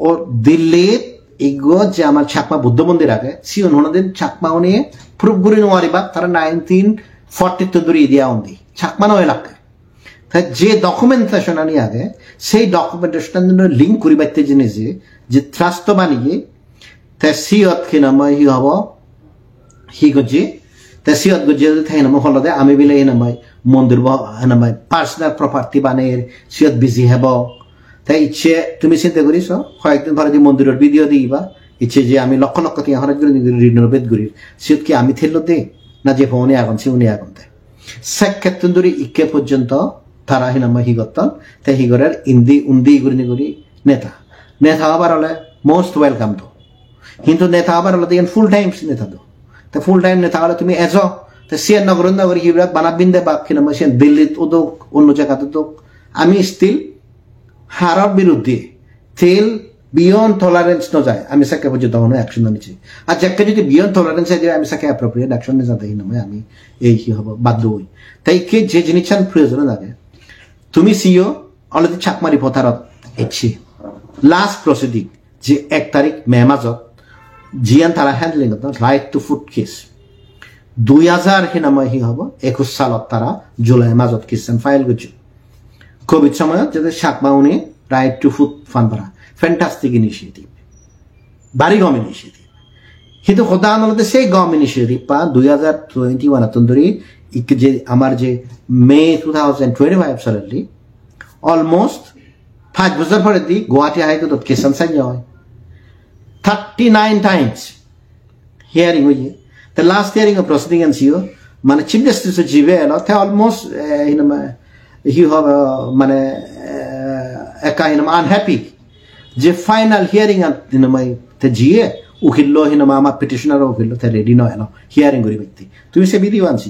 ও দিল্লিত ইগো যে আমার চাকমা বুদ্ধ মন্দির আগে সিওন হনদিন চাকমা উনি প্রুফ করে নোয়ারিবা তারা 1940 ধরে দিয়া উন্দি চাকমা নয় এলাকায় তাই যে ডকুমেন্টেশন আনি আগে সেই ডকুমেন্টেশন লিঙ্ক করি বাইতে জিনিসে যে ট্রাস্ট বানিয়ে তাই সিয়ত খিনাময় হি হব হি গজি তাই সিয়ত গজি থাই নাম হলদে আমি বিলে হিনাময় মন্দির হিনাময় পার্সোনাল প্রপার্টি বানের সিয়ত বিজি হব তাই ইচ্ছে তুমি চিন্তা করিস কয়েকদিন ধরে যে মন্দিরের ভিডিও দিবা ইচ্ছে যে আমি লক্ষ লক্ষ টিয়া হরে রিনোভেট করি সিয়ত কি আমি থেললো দে না যে উনি আগুন সে উনি আগুন দেয় শেখ ক্ষেত্র ধরে ইকে পর্যন্ত তারা হিনাময় হি করতেন তাই হি করে উন্দি করি নেতা হবার হলে মোস্ট ওয়েলকাম তো কিন্তু নেতা হবার হলে দেখেন ফুল টাইম নেতা তো তা ফুল টাইম নেতা হলে তুমি এজো তা সিয়ান নগরী হিবরাত বানাবিন দে বা হিনাময় সিয়ান দিল্লিত উদোক অন্য জায়গাতে তো আমি স্টিল হারার বিরুদ্ধে তেল বিয়ন্ড টলারেন্স ন যায় আমি সাকে পর্যন্ত কোনো অ্যাকশন নিচ্ছি আর যাকে যদি বিয়ন্ড টলারেন্স যায় আমি সাকে অ্যাপ্রোপ্রিয়েট অ্যাকশন নিয়ে যাতে হিনাময় আমি এই কি হব বাধ্য হই তাই কে যে জিনিসটার প্রয়োজন লাগে তুমি সিও অলরেডি চাকমারি পথারত এসছি লাস্ট প্রসিডিং যে 1 তারিখ মে মাজত জিয়ান তারা handling right to food case 2000 হিনাময় হি হব 21 সালত তারা জুলাই মাজত কেসন ফাইল করছে কোভিড সময়ত যাতে চাকমা উনি রাইট টু ফুড ফান্ড ভরা ফ্যান্টাস্টিক ইনিশিয়েটিভ বাড়ি গম ইনিশিয়েটিভ কিন্তু সদা আনলতে সেই গম ইনিশিয়েটিভ পা 2021 ধরে যে আমার যে মে 2025 সালেরলি অলমোস্ট 5 বছর পরে দি গুয়াহাটি হাইকোর্টত কেসন চাই হয় 39 টাইমস হিয়ারিং হয়ে the last hearing of proceeding and CEO মানে চিফ জাস্টিস জিবে এলো তে অলমোস্ট হি have মানে একা আনহ্যাপি যে ফাইনাল হিয়ারিং হিনমাই তে জিয়ে উকিল হিনমা আমার পিটিশনার উকিল তে রেডি নয় না হিয়ারিং করি ব্যক্তি তুমি সে বিধি আনছি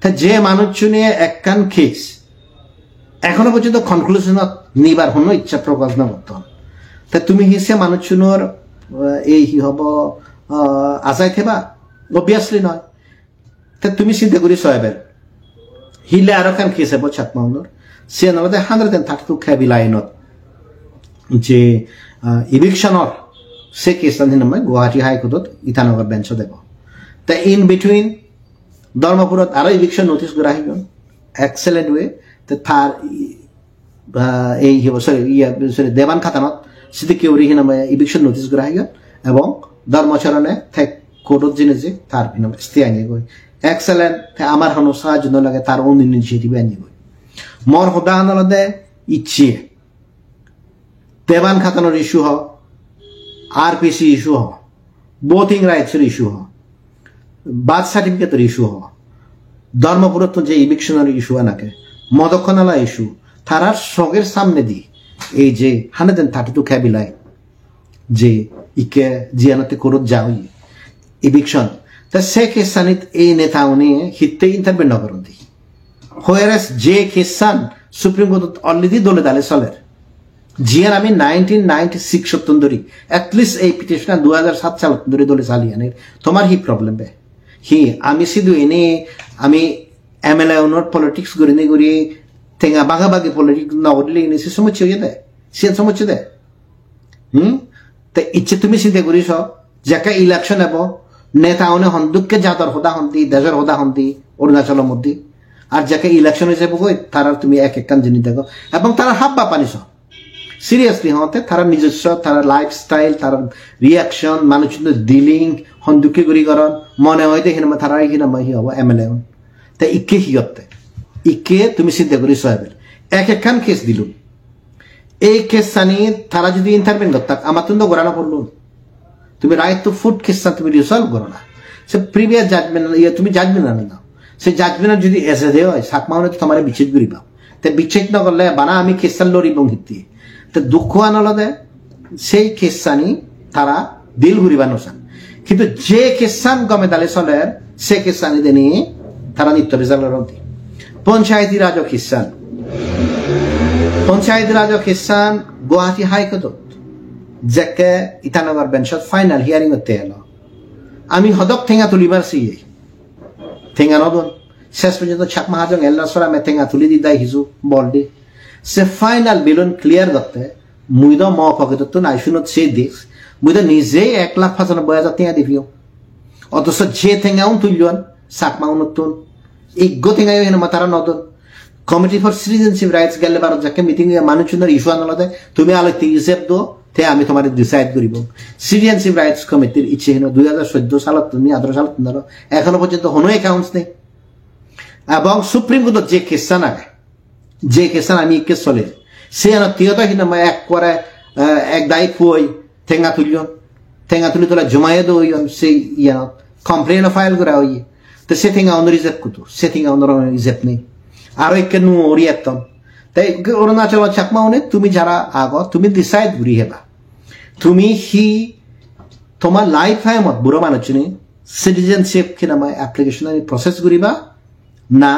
তা যে মানুষ নিয়ে একখান কেস এখনো পর্যন্ত কনক্লুশনত নিবার হনো ইচ্ছা প্রকাশ না করতাম তা তুমি হিসে মানুষজনের এই হব আজাই থেবা অবভিয়াসলি নয় তা তুমি চিন্তা করি সয়াবের হিলে আরো খান কেস হব চাকমাউনের সে নলতে 132 খেবি লাইনত যে ইভিকশনৰ সে কেছটা হিনমাই গুৱাহাটী হাইকোর্টত ইটানগর বেঞ্চ দেব তা ইন বিটুইন ধর্মপুরত আরো ইভিকশন নোটিস করা হইল এক্সেলেন্ট ওয়ে তে থার এই সরি দেবান খাতানত সিটি কেউরি হিনমাই ইভিকশন নোটিস করা হইল এবং ধর্মচরণে থেক কোর্টত জিনে যে তার হিনমাই স্টে আনি গই এক্সেলেন্ট আমার হনো সাহায্য ন লাগে তার ওন ইনিশিয়েটিভ আনি গই মর হোদানলদে ইচ্ছে দেবান খাতানোর ইস্যু হ আরপিসি ইস্যু হ ভোটিং রাইটসের ইস্যু হ বার্থ সার্টিফিকেটের ইস্যু হ ধর্মপুরত্ব যে ইভিকশনের ইস্যু আনাকে মদক্ষণালা ইস্যু তারা সগের সামনে দি এই যে 132 খেবিলায় যে ইকে জিয়ানতে করত যাওই ইভিকশন তা সে কেসানিত এই নেতা উনি হিতে ইন্টারভেন নগরন দি হোয়ারাস যে কেসান সুপ্রিম কোর্ট অলরেডি দলে দালে চলের জিয়ান আমি 1996 সত্তর ধরি এটলিস্ট এই পিটিশনার 2007 সাল ধরে দলে চালিয়ে তোমার হি প্রবলেম বে হি আমি শুধু এনে আমি এমএলএ ওনর পলিটিক্স করি নি করি তেঙ্গা বাঘাবাগি পলিটিক্স নগরলি এনে সে সমস্যা হয়ে দেয় সে সমস্যা দেয় তা ইচ্ছে তুমি চিন্তা করিস যাকে ইলেকশন হব নেতা ওনে হন্দুককে জাতর হোদা হন্তি দেশের হোদা হন্তি অরুণাচলের মধ্যে আর যাকে ইলেকশন হিসেবে কই তারা তুমি এক এক কান জিনিস দেখো এবং তারা হাব্বা পানিস সিরিয়াসলি হতে তারা নিজস্ব তারা লাইফস্টাইল তারা রিয়াকশন মানুষের ডিলিং হন্দুকে গুড়িকরণ মনে হয় দেখি না তারা কি না হি হব এমএলএ তা ইকে হিয়তে ইকে তুমি চিন্তা করি সহাবের এক একখান কেস দিল এই কেস সানি তারা যদি ইন্টারভেন করতাম আমার তো গড়ানো করলো তুমি রাইট টু ফুড কেসটা তুমি রিসলভ করো না সে প্রিভিয়াস জাজমেন্ট তুমি জাজমেন্ট আনে না সে জাজমেন্ট যদি এসে দেওয়া হয় সাকমাউনে তো তোমার বিচ্ছেদ করিবা তে বিচ্ছেদ ন করলে বানা আমি কেসান লড়িব হিতি তো দুঃখ আনলদে সেই কেসানি তারা দিল ঘুরিবা নসান কিন্তু যে কেসান গমে দালে চলের সে কেসানি দেনি তারা নিত্য রেজাল্ট দি পঞ্চায়েতি রাজ খিসান পঞ্চায়েতি রাজ খিসান গুৱাহাটী হাইকোর্টত যাকে ইটানগর বেঞ্চত ফাইনাল হিয়ারিং হতে এলো আমি হদক ঠেঙা তুলিবার সিয়ে ঠেঙা নদন শেষ পর্যন্ত ছাক মাহাজন এল্লা সরা মে ঠেঙা তুলি দি দাই হিজু বল দি সে ফাইনাল বিলন ক্লিয়ার করতে মুইদ ম পকেটত নাই শুনত সে দিস মুইদ নিজেই 1,95,000 ঠেঙা দিবিও অথচ যে ঠেঙাও তুলন চাক মাউনতুন ইগ্য ঠেঙাই হেন মাতারা নদন কমিটি ফর সিটিজেনশিপ রাইটস গেলে বারো যাকে মিটিং মানুষজনের ইস্যু আনলতে তুমি আলোতে ইসেপ দো তে আমি তোমার ডিসাইড করিব সিটিজেনশিপ রাইটস কমিটির ইচ্ছে হেন 2014 সালত তুমি 18 সালত ধরো এখনো পর্যন্ত কোনো অ্যাকাউন্টস নেই এবং সুপ্রিম কোর্টত যে কেসান আগে যে কেসান আমি কেস চলে সে তিয়তা হিন এক করে এক দায়ী ফুই ঠেঙা তুলি তোলা জমায়ে দইন সেই ইয়ানত কমপ্লেন ফাইল করা হই তো সে ঠেঙা অন্য রিজেক্ট করতো সে ঠেঙা অন্য রিজেক্ট নেই আরো এক নু ওরিয়াতম তাই অরুণাচল চাকমাউনে তুমি যারা আগ তুমি ডিসাইড করি হেবা তুমি হি তোমার লাইফ টাইমত বুড়ো মানুষজনে সিটিজেনশিপ কিনা অ্যাপ্লিকেশন প্রসেস করিবা না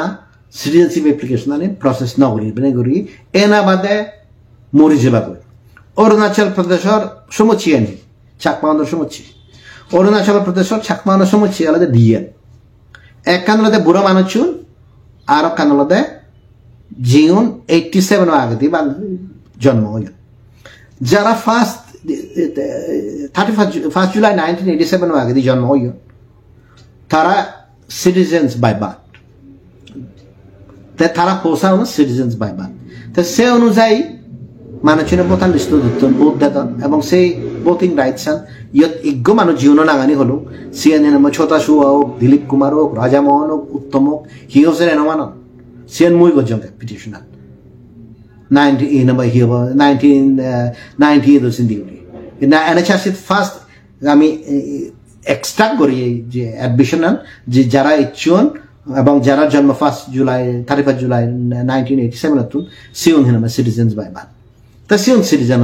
সিটিজেনশিপ অ্যাপ্লিকেশন প্রসেস নকরিবে করি এনা বাদে মরি যাবা কই অরুণাচল প্রদেশের সমুচি আনি চাকমাউনের সমুচি অরুণাচল প্রদেশের চাকমাউনের সমুচি আলাদা দিয়ে এক কানলতে বুড়ো মানুষজন আর কানলতে জিউন 87 আগে দিয়ে জন্ম হইল যারা ফার্স্ট জুলাই 1987 আগে দিয়ে জন্ম হইল তারা সিটিজেন্স বাই বার্থ তারা পৌঁছাও না সিটিজেন্স বাই বার্থ তো সে অনুযায়ী মানুষের প্রধান লিস্ট দিতেন ভোট দিতেন এবং সেই ভোটিং রাইটস ইয়ত ইজ্ঞ মানুষ জীবন নাগানি হল সিএন ছোটা শুয়া হোক দিলীপ কুমার হোক রাজামোহন হোক উত্তম হোক হি হোসেন এনমান সিএন মুই গজম পিটিশনার 1998 দিউলি এনএচআরসি ফার্স্ট আমি এক্সট্রাক্ট করি যে অ্যাডমিশন যে যারা ইচ্ছুন এবং যারা জন্ম 1 জুলাই 31 জুলাই 1987 সিউন হিনামা সিটিজেন্স বাই বার্থ তা সিউন সিটিজেন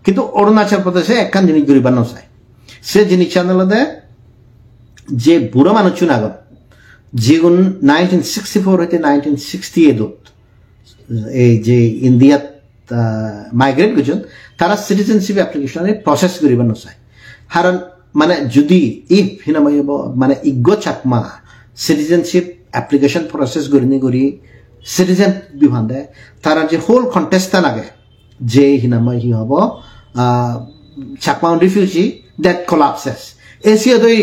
কিন্তু অরুণাচল প্রদেশে একখান জিনিস গরিবার নচায় সে জিনিস আনলদে যে বুড়ো মানুষ আগত যেগুন 1964 হইতে 1968 এই যে ইন্ডিয়াত মাইগ্রেট করছেন তারা সিটিজেনশিপ অ্যাপ্লিকেশনের প্রসেস করিবার নচায় কারণ মানে যদি ইফ হিনামাই মানে ইগ্য চাকমা সিটিজেনশিপ অ্যাপ্লিকেশন প্রসেস করি সিটিজেন বিভান দেয় তারা যে হোল কন্টেস্টটা লাগে যে হিনামাই হি হব Chakma refugee that collapses Asia দই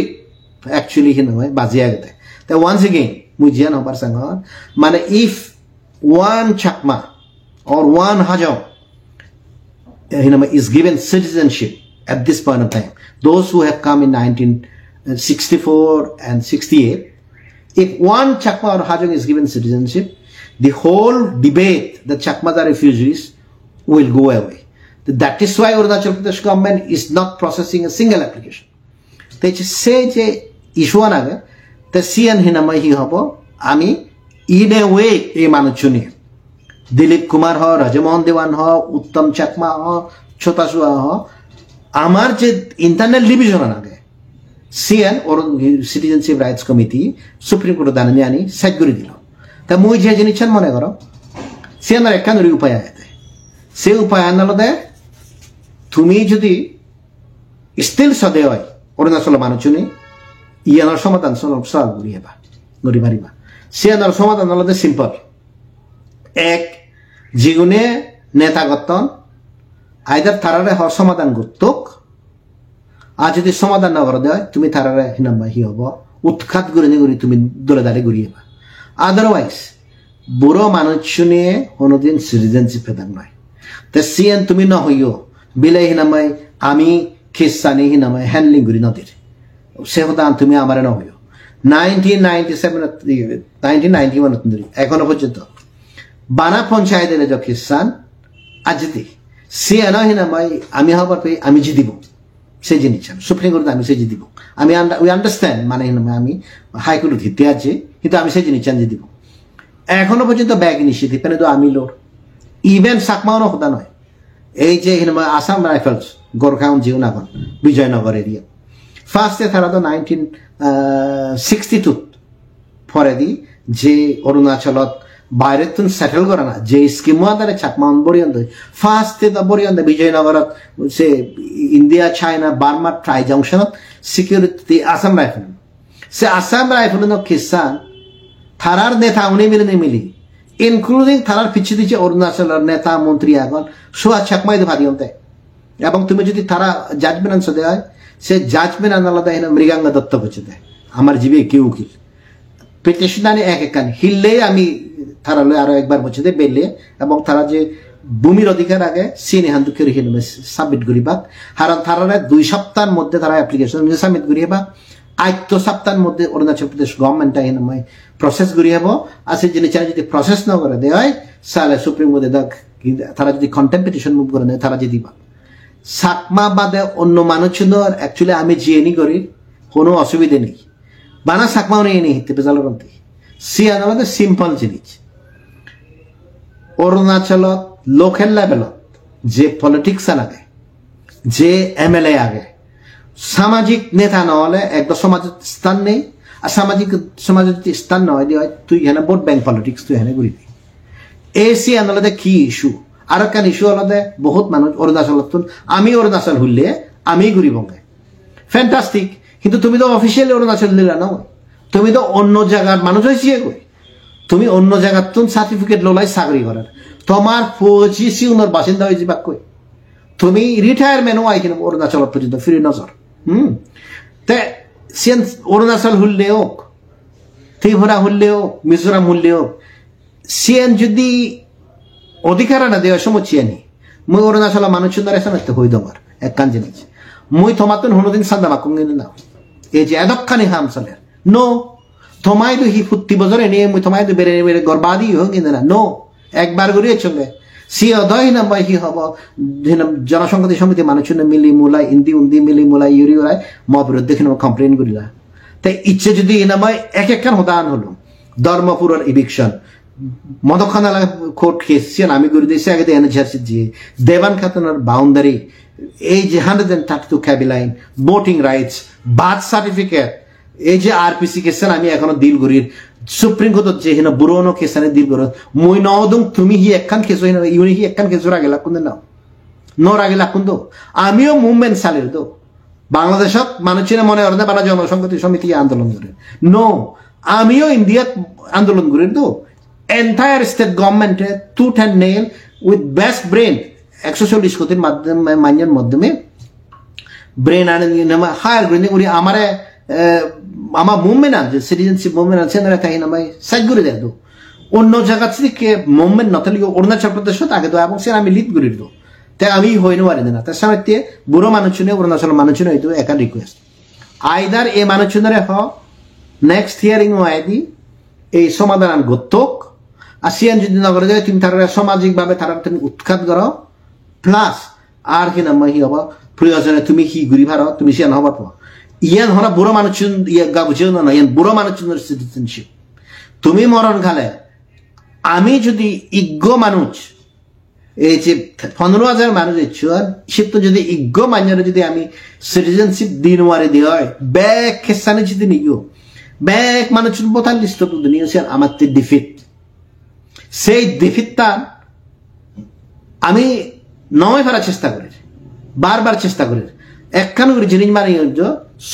অ্যাকচুয়ালি হিনামাই বাজিয়া গেতে তা ওয়ান্স এগেইন মুই জিয়ান হবার সাঙ্গর মানে if one Chakma or one Hajong is given citizenship at this point of time. Those who have come in 1964 and 68, if one Chakma or Hajong is given citizenship, the whole debate that Chakmas are refugees will go away. That is why Arunachal Pradesh government is not processing a single application. They just say je issue anage, the CN hinamai hi hobo, ami in a way এই মানুষজনী দিলীপ কুমার হ রাজমোহন দেওয়ান হ উত্তম চাকমা হ ছোটাসুয়া হ আমার যে internal division আগে CN or citizenship rights committee supreme court দানি আনি সেট করে দিল তা মুই যে জিনিস মনে করো সিএনের একটা উপায় আছে সে উপায় আনলদে তুমি যদি স্টিল সদে হয় অরুণাচল মানুষজনী ইয়ানোর সমাধান সলভ করিবা গড়ি মারিবা সিয়ানোর সমাধান হলো সিম্পল এক যেগুনে নেতা গঠন আইদার তারারে হর সমাধান করতক আর যদি সমাধান না করে দেয় তুমি তারারে হিনাম্বা হি হব উৎখাত করে নিয়ে তুমি দলে দাঁড়ে ঘুরিয়েবা আদারওয়াইজ বুড়ো মানুষ শুনিয়ে কোনোদিন সিটিজেনশিপ পেতাম নয় তা সিএন তুমি ন হইও বিলাই হিনামাই আমি খ্রিস্টানি হিনামাই হ্যান্ডলিং করি নদীর সে হতান তুমি আমারে ন হইও 1991 এখনো পর্যন্ত বানা পঞ্চায়েতের যে খ্রিস্টান আজদি সে হিনামাই আমি হবার পেয়ে আমি জিদিব সে জিনিস সুপ্রিম কোর্টে আমি সে জিদিব আমি উই আন্ডারস্ট্যান্ড মানে হিনামাই আমি হাইকোর্ট হিতে আছে কিন্তু আমি সেই জিনিস জিদিব এখনো পর্যন্ত ব্যাগ নিষেধ পেনে তো আমি লোর ইভেন সাকমাও হতা নয় এই যে হিনামাই আসাম রাইফেলস গোরখাউন জিও নাগন বিজয়নগর এরিয়া ফার্স্টে তারা তো 1962 পরে দি যে অরুণাচলত বাইরে তুন সেটেল করে না যে স্কিম আদারে চাকমান বরিয়ন্দ ফার্স্টে তো বরিয়ন্দ বিজয়নগরত সে ইন্ডিয়া চাইনা বার্মা ট্রাই জংশনত সিকিউরিটি আসাম রাইফেল সে আসাম রাইফেল খ্রিস্টান থারার নেতা উনি মিলি ইনক্লুডিং থারার পিছিয়ে দিচ্ছে অরুণাচলের নেতা মন্ত্রী এখন সোয়া চাকমাই ভারিয়ন্তে এবং তুমি যদি তারা জাজমেন্ট আনসে দেয় সে জাজমেন্ট আনালাদা এনে মৃগাঙ্গ দত্ত করছে দেয় আমার জীবে কেউ উকিল পিটিশন আনি এক একান হিললে আমি তারালে আরো একবার বলছে দে বেললে এবং তারা যে ভূমির অধিকার আগে সিনে হান্দুকে রেখে নেবে সাবমিট করিবা কারণ তারা 2 সপ্তাহের মধ্যে তারা অ্যাপ্লিকেশন সাবমিট করিবা 8 সপ্তাহের মধ্যে অরুণাচল প্রদেশ গভর্নমেন্ট এনে প্রসেস করিয়াব আর সেই জিনিস যদি প্রসেস না করে দেয় হয় সালে সুপ্রিম কোর্টে তারা যদি কন্টেম্পিটিশন মুভ করে দেয় তারা যে দিবা সাকমা বাদে অন্য মানুষজনের অ্যাকচুয়ালি আমি জিএনি করি কোনো অসুবিধে নেই বানা সাকমাও নেই হিতে বেজালবন্তি সিয়ান আমাদের সিম্পল জিনিস অরুণাচলত লোকাল লেভেলত যে পলিটিক্স আগে যে এমএলএ আগে সামাজিক নেতা নহলে একদম সমাজত স্থান নেই আর সমাজত স্থান নহয় দিয়ে তুই এখানে ভোট ব্যাংক পলিটিক্স তুই এখানে ঘুরি দি এই সিয়ান হলে কি ইস্যু আর একটা ইস্যু হলে বহুত মানুষ অরুণাচলত আমি অরুণাচল হইলে আমি ঘুরিবগে ফ্যান্টাস্টিক কিন্তু তুমি তো অফিসিয়ালি অরুণাচল দিলা না তুমি তো অন্য জায়গার মানুষ হয়েছি কই তুমি অন্য জায়গার তুন সার্টিফিকেট লোলাই চাকরি করার তোমার পঁচিশি উনার বাসিন্দা হয়েছে বা কই তুমি রিটায়ারমেন্টও আইকিন অরুণাচল পর্যন্ত ফ্রি নজর তে সিয়ান অরুণাচল হইলে হোক ত্রিপুরা হইলে হোক মিজোরাম হইলে হোক সিয়ান যদি অধিকার না দেওয়ার সময় চিয়ানি মই অরুণাচল মানুষের দ্বারা এসে হই দমার এক কান জিনিস মই তোমার তো হনোদিন সান্দা মাকুম কিন্তু না এই যে এদক্ষানি হাম চলে নো তোমায় তো হি ফুটি বছরে নিয়ে মই তোমায় তো বেড়ে বেড়ে গর্বাদি হোক কিন্তু না নো একবার ঘুরিয়ে চলে সি অদয় না বা হি হব জনসংহতি সমিতি মানুষের মিলি মুলাই ইন্দি উন্দি মিলি মুলাই ইউরি ওরাই ম বিরুদ্ধে কমপ্লেন করিলা তাই ইচ্ছে যদি নামায় এক একখান হদান হলো ধর্মপুরের ইভিকশন মদখানা কোর্ট কেস আমি করে দিয়েছি আগে এনএচআরসি দিয়ে দেবান খাতুনের বাউন্ডারি এই যে 132 ক্যাবি line voting rights birth certificate এই যে আরপিসি কেসেন আমি এখনো দিল করির সুপ্রিম কোর্টত যে হিনা বুরোনো কেসানে দিল করত মই নদং তুমি হি একখান কেসো হিনা ইউনি হি একখান কেসো রাগে লাকুন না নর আগে লাকুন তো আমিও মুভমেন্ট চালির তো বাংলাদেশত মানুষের মনে হয় বাংলা জনসংহতি সমিতি আন্দোলন করে নো আমিও ইন্ডিয়াত আন্দোলন করি তো এন্টায়ার স্টেট গভর্নমেন্টে tooth and nail with best brain 140 কোটির মাধ্যমে মাইনের মাধ্যমে ব্রেন আনে হায়ার করে উনি আমারে আমার মুভমেন্ট আছে সিটিজেনশিপ মুভমেন্ট আছে না তাই না ভাই সাইড করে দেয় তো অন্য জায়গা থেকে মুভমেন্ট নথলি অরুণাচল প্রদেশত আগে তো এবং সে আমি লিড করি তো তাই আমি হইনো পারি না তার সাথে বুড়ো মানুষজনে অরুণাচল মানুষজনে হয়তো একা রিকোয়েস্ট আইদার এ মানুষজনের নেক্সট হিয়ারিং আইদি এই সমাধান গত্তক আসিয়ান যদি নগরে যায় তুমি তারা সামাজিকভাবে তারা তুমি উৎখাত করো প্লাস আর কি নাম হি হব প্রয়োজনে তুমি হি ঘুরি ভারো তুমি সিয়ান হবার পর ইয়ান হরা বুড়ো মানুষ ইয়া গাবুঝেও না ইয়ান বুড়ো মানুষজনের সিটিজেনশিপ তুমি মরণ খালে আমি যদি ইজ্ঞ মানুষ এই যে 15,000 মানুষ ইচ্ছুয়ার সে তো যদি ইজ্ঞ মান্যরে যদি আমি সিটিজেনশিপ দিন ওয়ারে দিয়ে হয় ব্যাক খেসানে যদি নিও ব্যাক মানুষের বোতাল লিস্ট তো দুনিয়া সে আমার ডিফিট সেই ডিফিটটা আমি নয় ফেরার চেষ্টা করি বারবার চেষ্টা করি একখান করে জিনিস মানি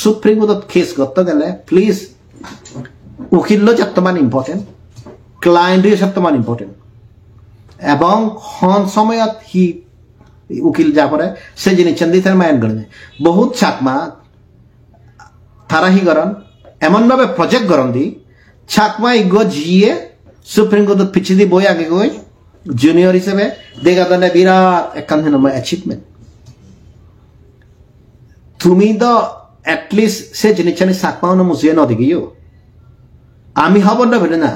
সুপ্রিম কোর্টত কেস করতে গেলে প্লিজ উকিল যতমান ইম্পর্টেন্ট ক্লায়েন্ট সত্যমান ইম্পর্টেন্ট এবং হন সময়ত হি উকিল যা পরে সে জিনিস চন্দি তার মায়ন করে বহুত চাকমা তারা হি গরম এমন ভাবে প্রজেক্ট গরম দি চাকমা ইগো জিয়ে সুপ্রিম কোর্টত পিছিয়ে দি বই আগে গই জুনিয়র হিসেবে দেখা দেন বিরাট একখান অ্যাচিভমেন্ট তুমি তো এটলিস্ট সে জিনিস চাকমাও না মুছিয়ে নদিকেও আমি হব না বেটে না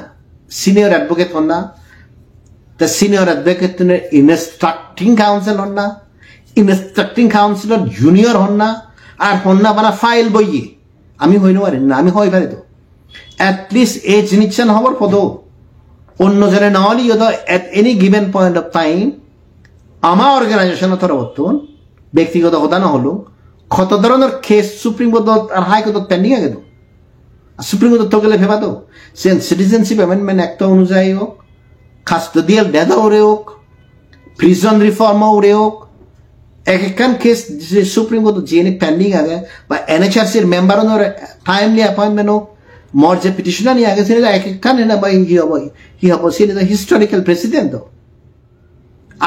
সিনিয়র অ্যাডভোকেট হন না the senior advocate instructing counsel honna instructing counselor junior honna আর হন্না বানা ফাইল বইয়ে আমি হইনো পারি না আমি হই পারি তো at least এই জিনিসটা হবার পদ অন্য জনে না হলি at any given point of time আমার অর্গানাইজেশন অথবা বর্তমান ব্যক্তিগত কথা না হলো কত ধরনের কেস সুপ্রিম কোর্ট আর হাই কোর্ট পেন্ডিং আছে তো সুপ্রিম কোর্ট তো গেলে ভেবা তো সিটিজেনশিপ অ্যামেন্ডমেন্ট অ্যাক্ট অনুযায়ী হোক custodial death ওরে হোক প্রিজন রিফর্ম ওরে হোক এক একখান case supreme court GNA pending আগে বা এনএচআরসির মেম্বার টাইমলি অ্যাপয়েন্টমেন্ট হোক মোর যে পিটিশনার নিয়ে আগে সেটা এক একখান না বা হি হব সে হিস্টোরিক্যাল প্রেসিডেন্ট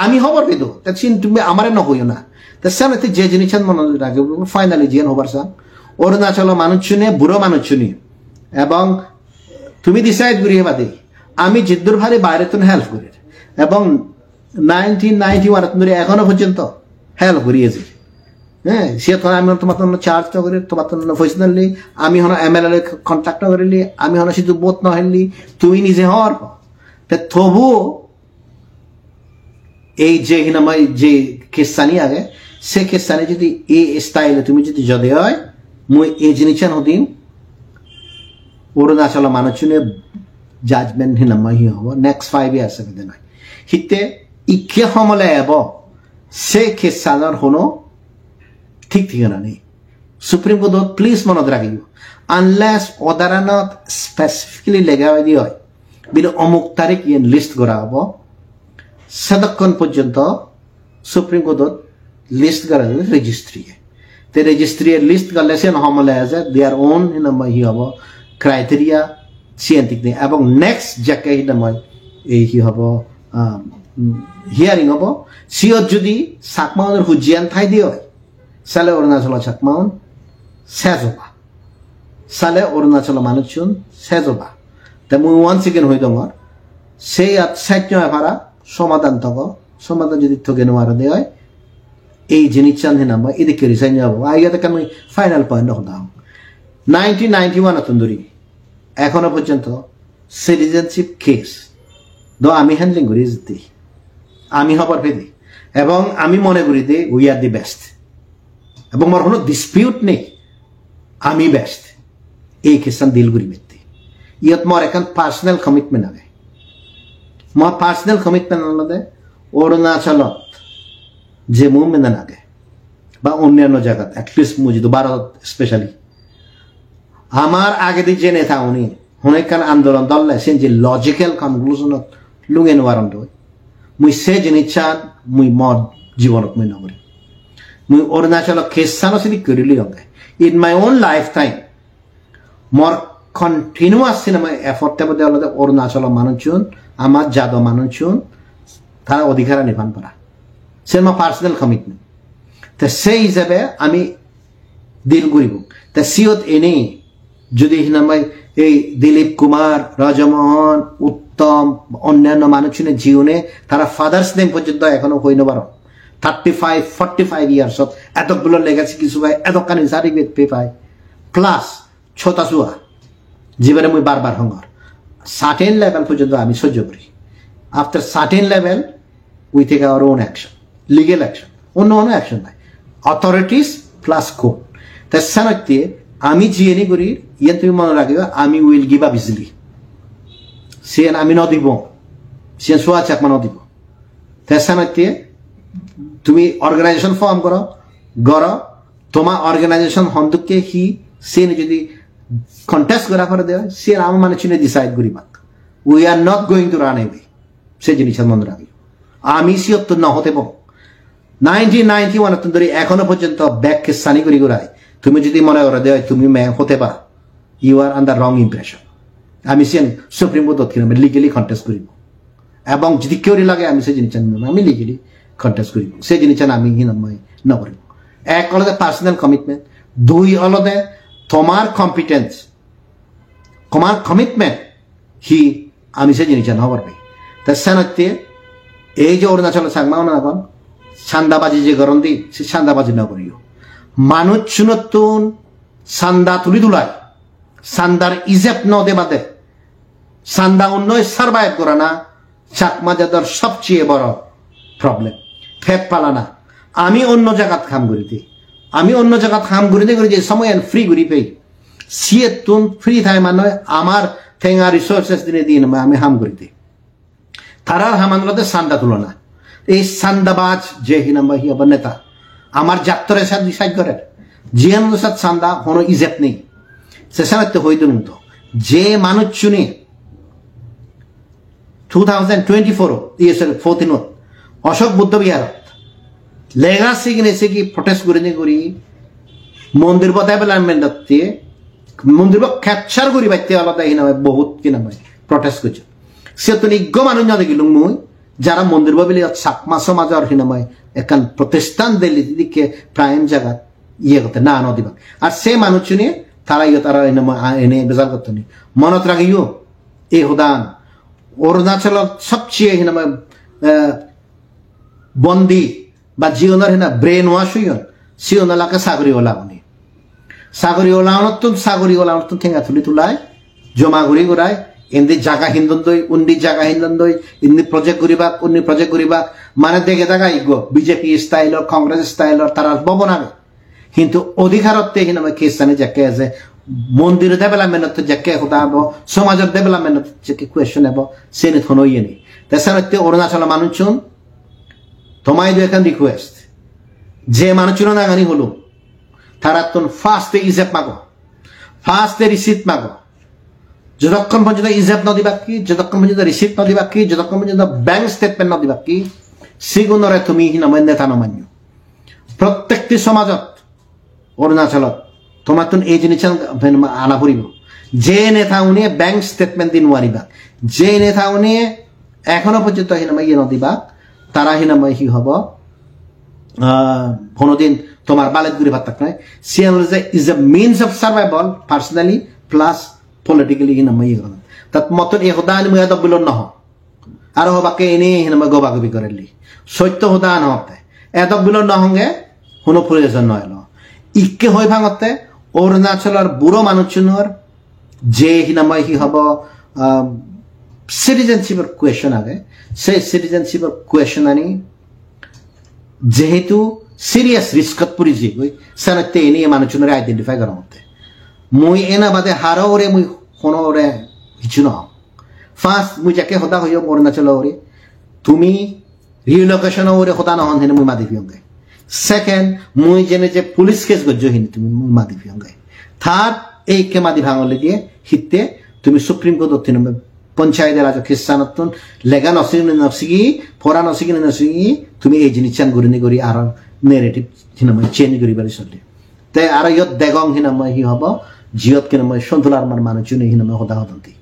আমি হবার পেত তা তুমি আমারে নহইও না তা সামনে যে জিনিস মনে রাখবে ফাইনালি জিএন হবার সাং অরুণাচল মানুষ শুনে বুড়ো মানুষ শুনি এবং তুমি ডিসাইড করিয়ে বাদে আমি জিদ্দুর ভারে বাইরে তো হেল্প করি এবং 1991 ধরে এখনো পর্যন্ত হেল্প করিয়েছি হ্যাঁ সে তো আমি তোমার চার্জ করি তোমার প্রফেশনালি আমি হন এমএলএ কন্ট্যাক্ট করিলি আমি হন শুধু বোধ নহলি তুমি নিজে হওয়ার তবুও এই যে হিনামাই যে কেসানি আগে সে কেসানি যদি এই স্টাইলে তুমি যদি হয় মুই এই জিনিসটা হদিন অরুণাচল মানুষ জাজমেন্ট হিনামা হি হব নেক্সট 5 years এমনি নয় হিতে ইকে সমলে এব সে কেসানৰ হনো ঠিক ঠিকানা নেই সুপ্রিম কোর্ট প্লিজ মনত রাখিব আনলেস অদারানত স্পেসিফিকলি লেখা দিয়ে হয় বিলে অমুক তারিখ ইয়ে লিস্ট করা হব সেতক্ষণ পর্যন্ত সুপ্রিম কোর্টত লিস্ট করা যাবে রেজিস্ট্রি তে রেজিস্ট্রি লিস্ট করলে সে নহমলে আছে দেয়ার ওন হিনামা হি হব ক্রাইটেরিয়া সিয়েন্টিক নেই এবং নেক্সট যাকে হিনাময় এই কি হব হিয়ারিং হব সিয়ত যদি চাকমাউনের হুজিয়ান ঠাই দিয়ে হয় সালে অরুণাচল চাকমাউন সেজবা সালে অরুণাচল মানুষজন সেজবা তা মুই ওয়ান সেকেন্ড হই তোমার সেই সাইট ভাড়া সমাধান তক সমাধান যদি থকে নেওয়ার দেয় হয় এই জিনিস চান নাম্বার এদিকে রিসাইন যাবো আইয়াতে কেন ফাইনাল পয়েন্ট হতাম 1991 ধরি এখনো পর্যন্ত সিটিজেনশিপ কেস দো আমি হ্যান্ডলিং করি দিই আমি হবার পেদি এবং আমি মনে করি দে উই আর দি বেস্ট এবং মোর কোনো ডিসপিউট নেই আমি বেস্ট এই কেসান দিল করি ব্যক্তি ইয়ত মোর এখন পার্সোনাল কমিটমেন্ট আগে মোর পার্সোনাল কমিটমেন্ট হলে অরুণাচলত যে মুভমেন্ট আগে বা অন্যান্য জায়গাত অ্যাটলিস্ট মুই যদি ভারত স্পেশালি আমার আগে দিয়ে যে নেতা উনি অনেকখান আন্দোলন দল লেছেন যে লজিক্যাল কনক্লুশনত লুঙে নোয়ারণ মুই সে জিনিস চান মুই মদ জীবনত মুই নকরি মুই অরুণাচল খেসানো সিদি করিলি অঙ্গে in my own lifetime more continuous সিনেমা এফর্টটা মধ্যে আলাদা অরুণাচল মানুষজন আমার যাদব মানুষজন তারা অধিকার নির্মাণ করা সে আমার পার্সোনাল কমিটমেন্ট তা সেই হিসাবে আমি ডিল করিব তা সিওত এনে যদি হিনামাই এই দিলীপ কুমার রাজমোহন উত্তম অন্যান্য মানুষজনের জীবনে তারা ফাদার্স নেম পর্যন্ত এখনো হইন পারো 35-45 ইয়ার্সত এতগুলো লেগেছে কিছু ভাই এতখানি সার্টিফিকেট পে পায় প্লাস ছোটা চুয়া জীবনে মুই বারবার হঙ্গর সার্টেন লেভেল পর্যন্ত আমি সহ্য করি after certain level we take our own action legal action অন্য কোনো অ্যাকশন নাই অথরিটিস প্লাস কোর্ট তার সানতে আমি জিএনি করি ইয়ে তুমি মনে রাখিবা আমি will give up easily CN আমি নদিব সিএন সোয়া চাকমা নদিব তার সানতে তুমি অর্গানাইজেশন ফর্ম করো তোমার অর্গানাইজেশন হন্দুককে হি সিএন যদি কন্টেস্ট করা করে দেয় সিএন আমার মানে চিনে ডিসাইড করিবা we are not going to run away সে জিনিসের মনে রাখি আমি সিয়ত ন হতে পারো 1991 ধরে এখনো পর্যন্ত ব্যাক সানি করি করায় তুমি যদি মনে করে দেয় তুমি হতে পার you are under wrong impression আমি CN supreme court legally contest করিব এবং যদি কেউ লাগে আমি সে জিনিস আমি লিগেলি কন্টেস্ট করিব সে জিনিস আমি নকরিব এক আলাদা পার্সোনাল কমিটমেন্ট দুই আলাদা তোমার কম্পিটেন্স তোমার কমিটমেন্ট হি আমি সে জিনিস নকরবে তার সানতে এই যে অরুণাচল সাংমা না এখন চান্দাবাজি যে গরম দি সে চান্দাবাজি না করিও মানুষ নতুন চান্দা তুলি তুলায় চান্দার ইজেপ ন দেবাদে চান্দা উন্নয় সার্ভাইভ করা না চাকমা যাদের সবচেয়ে বড় প্রবলেম ফেট পালানা আমি অন্য জায়গাত কাম করি দিই আমি অন্য জায়গাত কাম করিতে করি যে সময় ফ্রি করি পেই সিয়ে তুন ফ্রি থাকে মানে আমার ঠেঙা রিসোর্সেস দিনে দিয়ে আমি হাম করি দিই তারার হামানলতে চান্দা তুলনা এই চান্দাবাজ যে হিনাম্বাহি আবার নেতা আমার যাত্রার সাথে ডিসাইড করে জিয়ান সাথ চান্দা কোনো ইজেপ নেই সেসানাতে হইতো তো যে মানুষ চুনি 2024 অশোক বুদ্ধ বিহারত লেগাসি কিনেছে কি প্রটেস্ট করি মন্দির ডেভেলপমেন্ট মন্দির ক্যাপচার করি বাইতে আলাদা হিনা বহুত কিনা প্রটেস্ট করছে সে তো নিজ্ঞ মানুষ না দেখিল মুই যারা মন্দির বাবিলি চাকমা সমাজের হিনাময় এখান প্রতিষ্ঠান দিল্লি দিকে প্রাইম জায়গা ইয়ে করতে না নদিবা আর সে মানুষ নিয়ে তারা তারা এনে বেজাল করতে নি মনত রাখিও এই হুদান অরুণাচল সবচেয়ে হিনাময় বন্দি বা জীবনের হিনা ব্রেন ওয়াশ হইন সিওনালাকে সাগরি ওলাওনি সাগরি ওলাওনত ঠেঙ্গা তুলি তুলায় জমা ঘুরি ঘুরায় এমনি জায়গা হিন্দন দই উন্ডি জায়গা হিন্দন দই ইন্দি প্রজেক্ট করিবা মানে দেখে দেখা ইগো বিজেপি স্টাইলর কংগ্রেস স্টাইলর তারা ববন আগে কিন্তু অধিকারত্বে হিনামে খ্রিস্টানি যাকে আছে মন্দির ডেভেলপমেন্ট যাকে হতা হব সমাজের ডেভেলপমেন্ট যাকে কোয়েশ্চন হব সে নিথন ইয়ে নেই তাছাড়া অরুণাচল মানুষজন তোমায় দু এখান রিকোয়েস্ট যে মানুষজন নাগানি হলো তারা তো ফার্স্টে ইজেপ মাগো ফার্স্টে রিসিপ্ট মাগো যতক্ষণ পর্যন্ত ইজেপ ন দিবা কি যতক্ষণ পর্যন্ত রিসিপ্ট ন দিবা কি যতক্ষণ পর্যন্ত ব্যাংক স্টেটমেন্ট ন দিবা কি সিগুণরে তুমি হিনাময় নেতা নমান্য প্রত্যেকটি সমাজত অরুণাচলত তোমার তো এই জিনিস আনা পড়িব যে নেতা উনি ব্যাংক স্টেটমেন্ট দিন নোৱাৰিবা যে নেতা উনি এখনো পর্যন্ত হিনাময় ইয়ে ন দিবা তারা হিনাময় হি হব কোনোদিন তোমার বালেত ঘুরে ভাত থাক নয় সে is a means of survival personally plus politically hinamay yun tat moton e hudan mo yadab bilon no aro hobake ini hinamay goba gobi koreli soitto hudan hote edab bilon no honge hono proyojon noy lo ikke hoy bhangote অরুণাচলের বুড়ো মানুষজনের যে হিনাময় হি হব সিটিজেনশিপের question আগে সেই সিটিজেনশিপের question আনি যেহেতু serious রিস্কত পড়িছি সানতে এনে মানুষজনের আইডেন্টিফাই করা হতে মুই এনা বাদে হারো ওরে মুই কোনো ওরে কিছু ন ফার্স্ট মুই যাকে হতা হইও অরুণাচল ওরে তুমি রিলোকেশন ওরে হতা নহন হেনে মুই মাদি পিয়ঙ্গে সেকেন্ড মুই জেনে যে পুলিশ কেস গজ্জো হিনি তুমি মাদি ভিয়ঙ্গাই থার্ড এই কে মাদি ভাঙলে দিয়ে হিতে তুমি সুপ্রিম কোর্ট অধীন পঞ্চায়েতের রাজ খ্রিস্টানতন লেগা নসিগি ফরা নসিগি তুমি এই জিনিস চান গরিনি গরি আর নেরেটিভ হিনাময় চেঞ্জ করি পারি চলি তাই আর ইয়ত দেগং হিনাময় হি হব জিয়ত কিনাময় সন্তুলার মার মানুষজনে হিনাময় হদা হদন্তি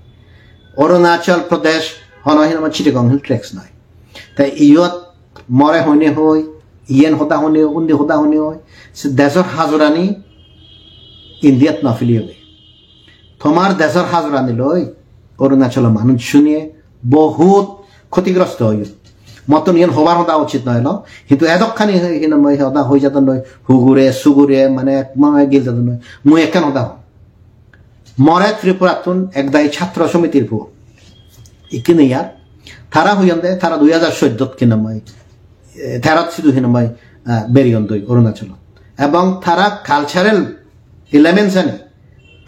অরুণাচল প্রদেশ হন হিনাময় চিটাগং হিল ট্রেক্স নয় তাই ইয়ত মরে হইনে হই ইয়েন হতা হনে উন্দি হতা হনে হয় সে দেশর হাজরানি ইন্ডিয়াত নফিলি হবে তোমার দেশর হাজরানি লই অরুণাচল মানুষ শুনিয়ে বহুত ক্ষতিগ্রস্ত হই মতন ইয়েন হবার হতা উচিত নয় ন কিন্তু এদখানি হতা হয়ে যেত নয় হুগুরে সুগুরে মানে গিল যেত নয় মুই একান হতা হন মরে ত্রিপুরাতুন একদাই ছাত্র সমিতির পু ইকিনে ইয়ার তারা হইয়ান দেয় তারা 2014 কিনাময় থেরাত সিধু হিনাময় বেরিয়ন দই অরুণাচল এবং তারা কালচারাল এলিমেন্টস আনে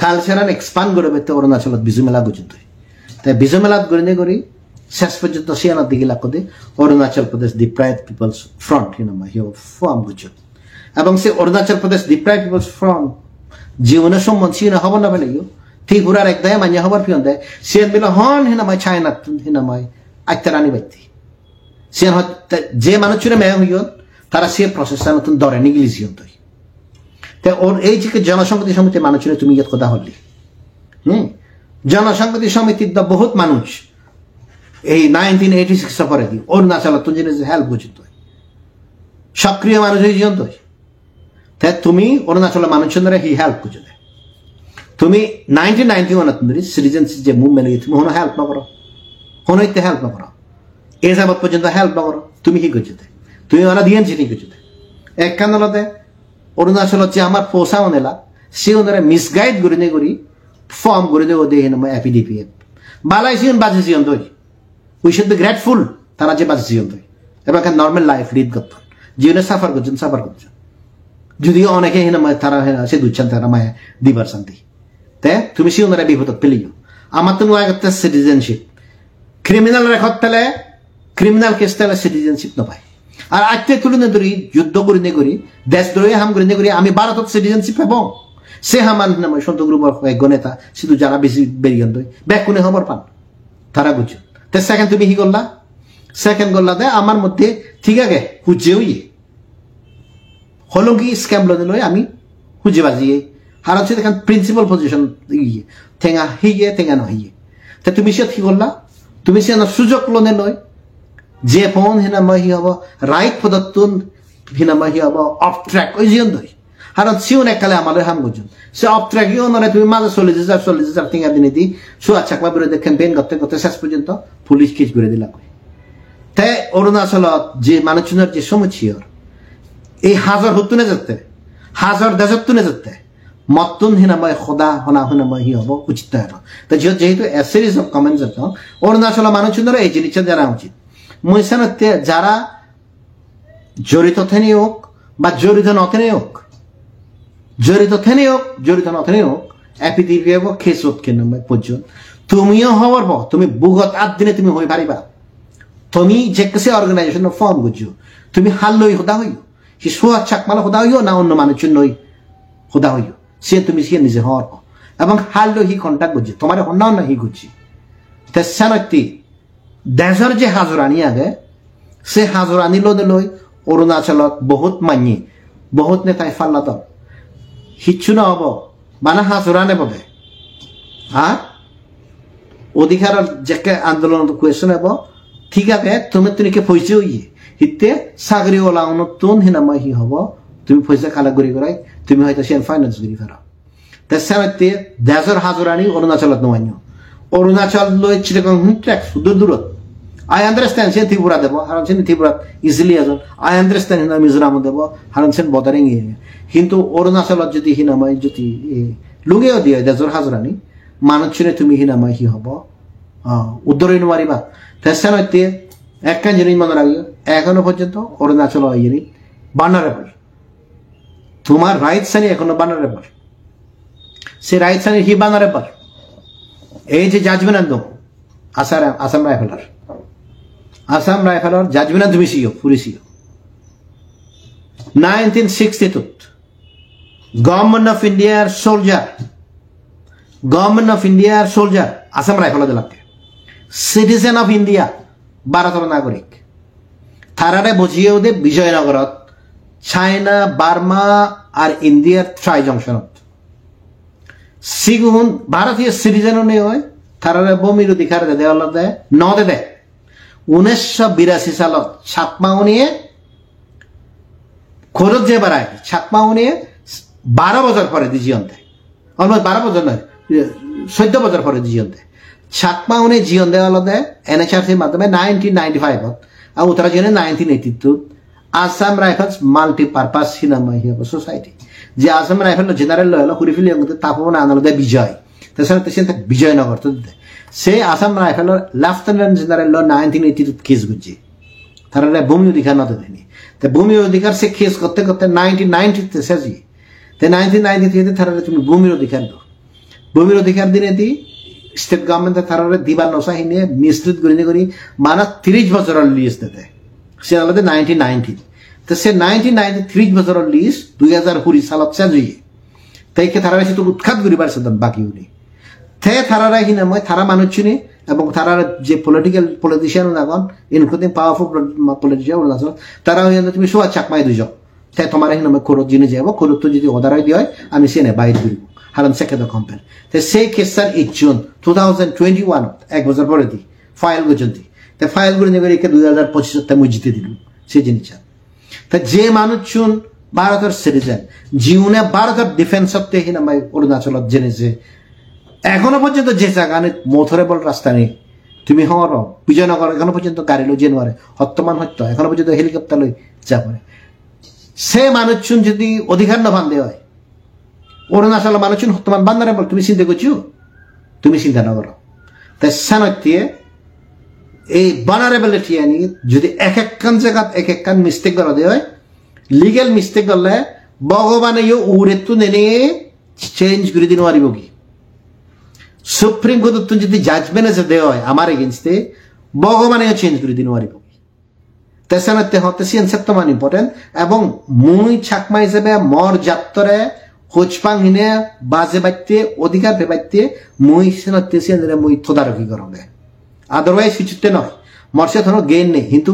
কালচারাল এক্সপান্ড করে বেতে অরুণাচলত বিজু মেলা গুজুন দই তাই বিজু মেলাত গরিনে গরি শেষ পর্যন্ত সিয়ানার দিকে লাকতে Arunachal Pradesh deprived people's front হিনাময় হিও form গুজুন এবং সে Arunachal Pradesh deprived people's front জীবনের সম্বন্ধ সিনা হব না বেলে ঠিক ঘুরার একদায় মানিয়া হবার পিয়ন দেয় সিয়ান বিল হন হিনাময় চায়না হিনাময় আত্মারানি ব্যক্তি সিয়ান যে মানুষ চুরে মেয় হইয়ন তারা সে প্রসেসটা নতুন দরে নিগলিস হইয়ন তৈ তাই ওর এই যে জনসংহতি সমিতির মানুষ চুরে তুমি ইয়ত কথা হলি জনসংহতি সমিতির বহুত মানুষ এই 1986 পরে দি অরুণাচল তুই জিনিস হেল্প বুঝিত সক্রিয় মানুষ হইয়ন তৈ তাই তুমি অরুণাচল মানুষ ধরে হি হেল্প বুঝে দেয় তুমি 1991 তুমি সিটিজেনশিপ যে মুভমেন্ট তুমি হনো হেল্প না করো হনইতে হেল্প না করো এ যাবত পর্যন্ত হেল্প না করো তুমি কি করছো তুমি ওরা দিয়েন চিনি করছো এক কান্দলতে অরুণাচলত যে আমার পোষা নেলা সে ওনারা মিসগাইড করে নে করি ফর্ম করে দেবো দেখে না এপিডিপিএফ বালাই সিয়ন বাজে সিয়ন দই উই শুড বি গ্রেটফুল তারা যে বাজে সিয়ন দই এবার নর্মাল লাইফ লিড করতেন জীবনে সাফার করছেন যদিও অনেকে তারা সে দুচ্ছেন তারা মায়া দিবার শান্তি তে তুমি সে ওনারা বিপদত পেলিও আমার তো নয় করতে সিটিজেনশিপ ক্রিমিনাল রেকর্ড পেলে ক্রিমিনাল কেস পেলে সিটিজেনশিপ নপায় আর আজকে তুলনা ধরি যুদ্ধ করি নে করি দেশদ্রোহী হাম করি নে করি আমি ভারতত সিটিজেনশিপ পাবো সে হামান নামে সন্ত গ্রুপের এক নেতা শুধু যারা বেশি বেরিয়ে দই ব্যাক কোনে খবর পান তারা বুঝছো তে সেকেন্ড তুমি কি করলা সেকেন্ড করলা দে আমার মধ্যে ঠিক আছে হুজেও ইয়ে হলো কি স্ক্যাম লই আমি হুজে বাজিয়ে আর হচ্ছে দেখেন প্রিন্সিপাল পজিশন ইয়ে ঠেঙা হিয়ে ঠেঙা নহিয়ে তা তুমি সে কি করলা তুমি সে সুযোগ লোনে লই যে ফোন হিনাময় হি হব রাইট পদত্তুন হিনাময় হি হব অফ ট্র্যাক ওই জিয়ন দই আর সিউন এককালে আমাদের হাম বুঝুন সে অফ ট্র্যাক ইও নয় তুমি মাঝে 40,000 টিঙা দিনে দি সুয়া চাকমা বিরুদ্ধে ক্যাম্পেইন করতে করতে শেষ পর্যন্ত পুলিশ কেস করে দিলা তাই অরুণাচলত যে মানুষজনের যে সমস্যার এই হাজার হতুনে যেতে হাজার দেশতুনে যেতে মতুন হিনাময় খোদা হনা হিনাময় হি হব উচিত হয় না তাই যেহেতু এ সিরিজ অফ কমেন্টস যেত অরুণাচল মানুষজনের এই জিনিসটা জানা উচিত মইসানতে যারা জড়িত থেনি হোক বা জড়িত নথেনে হোক জড়িত থেনে হোক জড়িত নথেনে হোক এপিডিপিএফ খেসত কেন পর্যন্ত তুমিও হবার প তুমি বুগত 8 দিনে তুমি হই পারিবা তুমি যে কেসে অর্গানাইজেশন ফর্ম বুঝছো তুমি হাল্লই হদা হইও সে সোয়া চাকমালা হদা হইও না অন্য মানুষজন নই হদা হইও সে তুমি সে নিজে হওয়ার প এবং হাল্লো হি কন্টাক্ট বুঝছে তোমার অন্য অন্য হি গুছি তেসানতি দেশর যে হাজরানি আগে সে হাজরানি লই অরুণাচলত বহুত মানি বহুত নেতাই ফাল্লাত হিচ্ছু না হব বানা হাজরানে বলে আর অধিকার যে আন্দোলন কোয়েশন হব ঠিক আছে তুমি তুনিকে পয়সা হইয়ে হিতে চাকরি ওলা নতুন হিনাময় হি হব তুমি পয়সা কালা করি করাই তুমি হয়তো সে ফাইন্যান্স করি ফেরাও তেসানতি দেশর হাজরানি অরুণাচলত নয় অরুণাচল লই চিটাগং ট্র্যাক দূরত I understand sen Tripura debo haran sen Tripura easily azon I understand hina Mizoram debo haran sen bothering কিন্তু অরুণাচলত যদি হিনাময় যদি লুগেও দিয়ে দেশর হাজরানি মানুষ শুনে তুমি হিনাময় হি হব উদ্দরই নোৱাৰিবা তেসানতে একটা জিনিস মনে রাখিও এখনো পর্যন্ত অরুণাচল ইয়ে বানারেবল তোমার রাইট সানি এখনো বানারেবল সে রাইট সানি হি বানারেবল এই যে জাজমেন্ট আনদম আসাম রাইফেলার জাজমেন্ট তুমি সিও পুরি সিও 1962 গভর্নমেন্ট অফ ইন্ডিয়ার সোলজার আসাম রাইফল দিলাকে সিটিজেন অফ ইন্ডিয়া ভারতের নাগরিক তারারে বুঝিয়েও দে বিজয়নগরত চাইনা বার্মা আর ইন্ডিয়ার ট্রাই জংশনত সিগুন ভারতীয় সিটিজেনও নেই হয় তারারে বমির অধিকার দেওয়াল দেয় দে 1982 সালত ছাতমাও নিয়ে খরচ যে বাড়ায় ছাতমাও নিয়ে 12 বছর পরে দিজিয়ন্তে অলমোস্ট 12 বছর নয় 14 বছর পরে দিজিয়ন্তে ছাতমাও নিয়ে জিয়ন দেওয়াল দেয় এনএচআরসির মাধ্যমে 1995 আর উত্তরা জিয়নে 1982 আসাম রাইফেলস মাল্টিপারপাস সিনেমা সোসাইটি যে আসাম রাইফেল জেনারেল হলো হুরিফিলি তাপন আনন্দে বিজয় তাছাড়া বিজয়নগর তো সে আসাম রাইফেলের লেফটেন্যান্ট জেনারেল 1982 কেস গুজি তারা ভূমি অধিকার নতে দেয়নি তো ভূমি অধিকার সে কেস করতে করতে 1990 শেষই তো 1993 তারা তুমি ভূমির অধিকার দাও ভূমির অধিকার দিনে দি স্টেট গভর্নমেন্ট তারা দিবার নসাহি নিয়ে মিশ্রিত করি মানা 30 বছরের লিজ দিতে সে আলাদা 1990 তো সে 1993 বছরের লিজ 2020 সালত শেষই তাইকে তারা বেশি তো উৎখাত করিবার সাথে বাকি উনি তে তারা হিনা মই তারা মানুষ চিনি এবং তারা যে পলিটিশিয়ান নাগন ইনক্লুডিং পাওয়ারফুল পলিটিশিয়ান অরুণাচল তারা হইয়া তুমি সোয়া চাকমাই দুইজন তে তোমার হিনা মই খরচ জিনে যাব খরচ তো যদি অদারাই দিয়ে হয় আমি সেনে বাইর করিব হারান সেকেন্ড কম্পেন তে সেই কেসার 8 জুন 2021 এক বছর পরে দি ফাইল গজন্তি তে ফাইল করে নেবে রেখে 2025 তে মই জিতে দিলুম সেই জিনিস তা যে মানুষ চুন ভারতের সিটিজেন জীবনে ভারতের ডিফেন্সতে হিনা মই অরুণাচলত জেনেছে এখনো পর্যন্ত যে জায়গানে মোথরেবল রাস্তা নেই তুমি হর বিজয়নগর এখনো পর্যন্ত গাড়ি লই জেনুয়ারে হত্যমান হত্য এখনো পর্যন্ত হেলিকপ্টার লই যা পারে সে মানুষ যদি অধিকার না বান্ধে হয় অরুণাচল মানুষ হত্যমান বান্ধারে বল তুমি চিন্তা করছো তুমি চিন্তা না করো তাই সানত্যে এই বানারেবিলিটি আনি যদি এক একখান জায়গাত এক একখান মিস্টেক করা দেয় হয় লিগেল মিস্টেক করলে ভগবানে উড়েতু নেনে চেঞ্জ করে দিন পারিব কি সুপ্রিম কোর্ট যদি জাজমেন্ট আছে দেওয়া হয় আমার এগেনস্টে ভগবানে চেঞ্জ করে দিন পারিব তেসানতে হতে সিএনসেপ্ট মান ইম্পর্টেন্ট এবং মুই ছাকমা হিসেবে মর যাত্তরে হোচপাং হিনে বাজে বাইতে অধিকার পেবাইতে মুই সেনতে সিএনরে মুই তদারকি করবে আদারওয়াইজ কিছুতে নয় মর্ষে ধরো গেইন নেই কিন্তু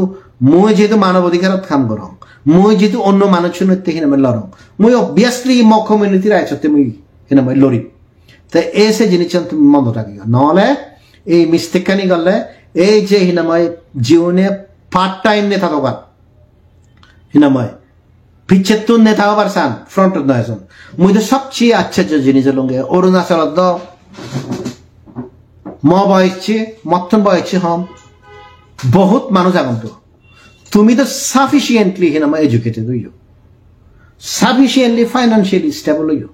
মুই যেহেতু মানব অধিকারত কাম করং মুই যেহেতু অন্য মানুষের নৃত্য হিনে মই লড়ং মুই অবভিয়াসলি ম কমিউনিটি রাইটসতে মুই হিনে মই লড়ি তো এসে জিনিস তুমি মনে রাখি নহলে এই মিস্টেক খানি করলে এই যে হিনাময় জীবনে পার্ট টাইম নেতা দোকান হিনাময় পিছের তুন নেতা হবার চান ফ্রন্ট নয় মুই তো সবচেয়ে আশ্চর্য জিনিস লঙ্গে অরুণাচলত ম বয়সছে মতন বয়সছে হম বহুত মানুষ আগন্ত তুমি তো সাফিসিয়েন্টলি হিনাময় এডুকেটেড হইও সাফিসিয়েন্টলি ফাইন্যান্সিয়ালি স্টেবল হইও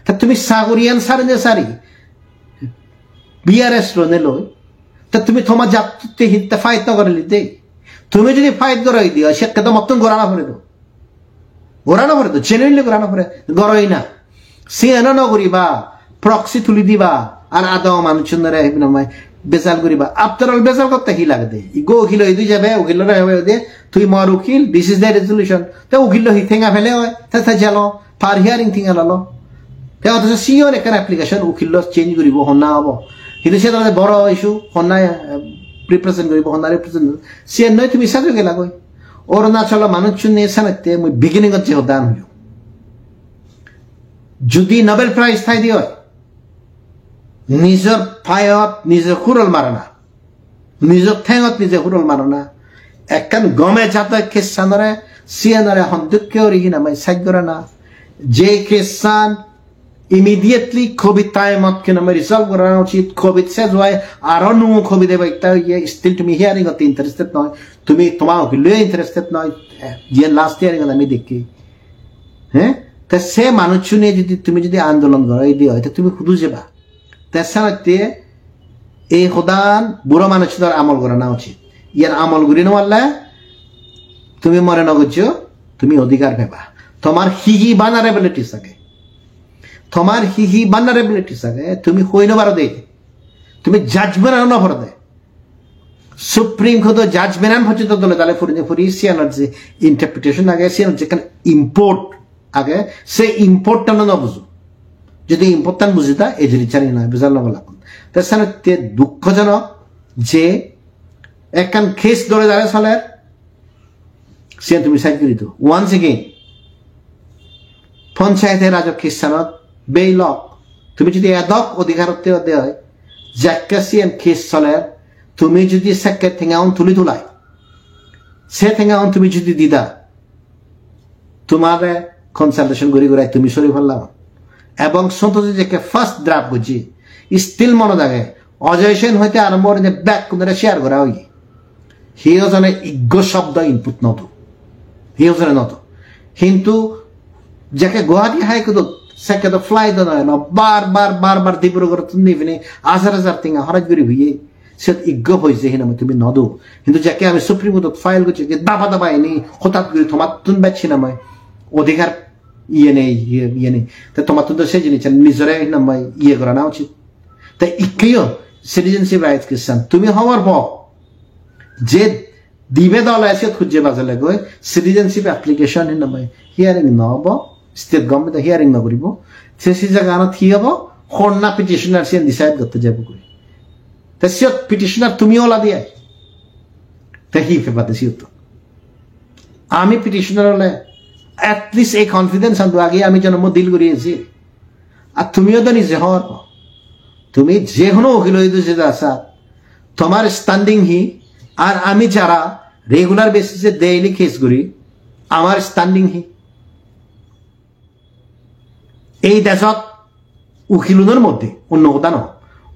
তা তুমি সাগরিয়ান সারে সারি বিআরএস লোনে লই তা তুমি তোমার জাততে হিতে ফাইট না করে লিতে তুমি যদি ফাইট করাই দিও সেটা তো মতন গোড়ানো করে তো জেনুইনলি গোড়ানো করে গড়ই না সিএনও ন করিবা প্রক্সি তুলি দিবা আর আদাও মানুষ নয় বেজাল করিবা আফটার অল বেজাল করতে কি লাগে দে গো উকিল দুই যাবে উকিল দে তুই মর উকিল দিস ইজ দ্য রেজলিউশন তো উকিল হি থেঙা ফেলে হয় তা জালো পার হিয়ারিং থিঙা লালো অথচ সিওর একটা অ্যাপ্লিকেশন উকিল চেঞ্জ কৰিব হনা হব কিন্তু সে তাদের বড় ইস্যু হনা রিপ্রেজেন্ট কৰিব হনা রিপ্রেজেন্ট সে নয় তুমি সাজো গেলা গই অরুণাচল মানুষ নিয়ে সানাতে মই বিগিনিং যে দান হইল যদি নোবেল প্রাইজ থাই দিও নিজের পায়ত নিজে হুরল মারনা নিজের ঠেঙত নিজে হুরল মারনা একখান গমে যাতে খ্রিস্টানরে সিএনরে হন্দুক্য রিহিনা মই সাগ্যরা না যে খ্রিস্টান ইমিডিয়েটলি কোভিড টাইমত কেন আমি রিজলভ করা উচিত কোভিড শেষ হয় আরো নো কোভিড এবার একটা স্টিল তুমি হিয়ারিং হতে ইন্টারেস্টেড নয় তুমি তোমার উকিল ইন্টারেস্টেড নয় যে লাস্ট হিয়ারিং আমি দেখি হ্যাঁ তা সে মানুষ নিয়ে যদি তুমি যদি আন্দোলন করো এই দিয়ে হয় তুমি খুদু যাবা তাছাড়া এই সদান বুড়ো মানুষদের আমল করা না উচিত ইয়ার আমল করি নেওয়ালে তুমি মরে নগজ তুমি অধিকার পেবা তোমার হিহি বানারেবিলিটি থাকে তোমার হিহি বানারেবিলিটি থাকে তুমি হই নবার দে তুমি জাজমেন্ট নভর দে সুপ্রিম কোর্ট জাজমেন্ট পর্যন্ত দলে তাহলে ফুরি সিয়ানোর যে ইন্টারপ্রিটেশন আগে সিয়ানোর যেখানে ইম্পোর্ট আগে সে ইম্পোর্টটা না বুঝো যদি ইম্পোর্টটা বুঝি তা এই যে চারি নয় বুঝার লগে লাগুন তাছাড়া দুঃখজনক যে একখান কেস ধরে দাঁড়ায় চলে সিয়ান তুমি সাইড করি তো ওয়ান্স এগেইন পঞ্চায়েতের রাজক খ্রিস্টানত বেইলক তুমি যদি এদক অধিকারত্ব দেয় যাকে সিয়ান কেস চলে তুমি যদি সেকে ঠেঙাউন তুলি তোলাই সে ঠেঙাউন তুমি যদি দিদা তোমার কনসালটেশন করি করাই তুমি সরি ফেললাম এবং সন্তোষ যে ফার্স্ট ড্রাফট করছি স্টিল মনে থাকে অজয় সেন হইতে আরম্ভ করে ব্যাক করে শেয়ার করা হই হিজনে ইজ্ঞ শব্দ ইনপুট নত হিজনে নত কিন্তু যাকে গুয়াহাটি হাইকোর্ট সেকে তো ফ্লাই তো নয় না বার ডিব্রুগড় নিভিনে হাজার টিঙা হরাজ করি হইয়ে সে ইজ্ঞ হয়েছে হিনা তুমি নদো কিন্তু যাকে আমি সুপ্রিম কোর্টত ফাইল করছি যে দাবা এনে হঠাৎ করে তোমার তুন পাচ্ছি না মই অধিকার ইয়ে নেই তা তোমার তো সেই জিনিস নিজরে নামাই ইয়ে করা না উচিত তাই ইকেও সিটিজেনশিপ রাইটস খ্রিস্টান তুমি হওয়ার পর যে দিবে দল আছে খুঁজে বাজালে গৈ সিটিজেনশিপ অ্যাপ্লিকেশন নামাই হিয়ারিং নহব স্টেট গভর্নমেন্ট হিয়ারিং নকরিব সেই জায়গা থি হব খন্না পিটিশনার সে ডিসাইড করতে যাব করি তা সিয়ত পিটিশনার তুমিও ওলা দিয়ে তা হি ফেপাতে সিয়ত আমি পিটিশনার হলে এটলিস্ট এই কনফিডেন্স আনবো আগে আমি জন্ম দিল করিয়েছি আর তুমিও তো নিজে হওয়ার তুমি যে কোনো উকিল হইতে যেটা আসা তোমার স্ট্যান্ডিং হি আর আমি যারা রেগুলার বেসিসে ডেইলি কেস করি আমার স্ট্যান্ডিং হি এই দেশত উকিলনের মধ্যে অন্য কথা নয়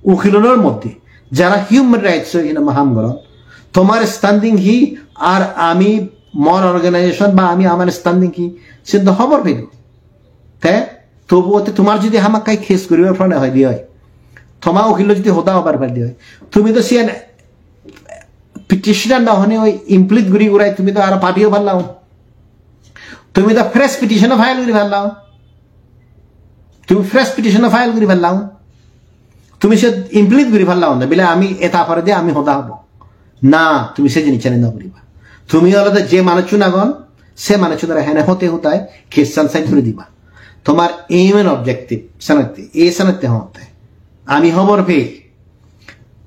উকিলনের মধ্যে যারা হিউম্যান রাইটস হাম তোমার স্ট্যান্ডিং হি আর আমি মর অর্গানাইজেশন বা আমি আমার স্ট্যান্ডিং কি সিদ্ধ খবর পেল তে তবুও তোমার যদি হামাকাই কেস করিবার ফলে হয় দিয়ে হয় তোমার উকিল যদি হতা হবার পার দিয়ে হয় তুমি তো সিয়ান পিটিশনার না হনে ওই ইমপ্লিট ঘুরি ঘুরাই তুমি তো আর পার্টিও ভাল্লাও তুমি তো ফ্রেশ পিটিশনও ফাইল করি ভাল্লাও তুমি ফ্রেশ পিটিশনও ফাইল করি ভাল্লাও তুমি সে ইমপ্লিট ঘুরি ভাল্লাও না বিলে আমি এটা পরে দিয়ে আমি হতা হব না তুমি সে জিনিস না করিবা তুমি হলে যে মানুষ আগন সে মানুষ দ্বারা হেনে হতে হতায় খ্রিস্টান সাইড করে দিবা তোমার এইম এন্ড অবজেক্টিভ সানাতে এই সানাতে হতে আমি খবর পেয়ে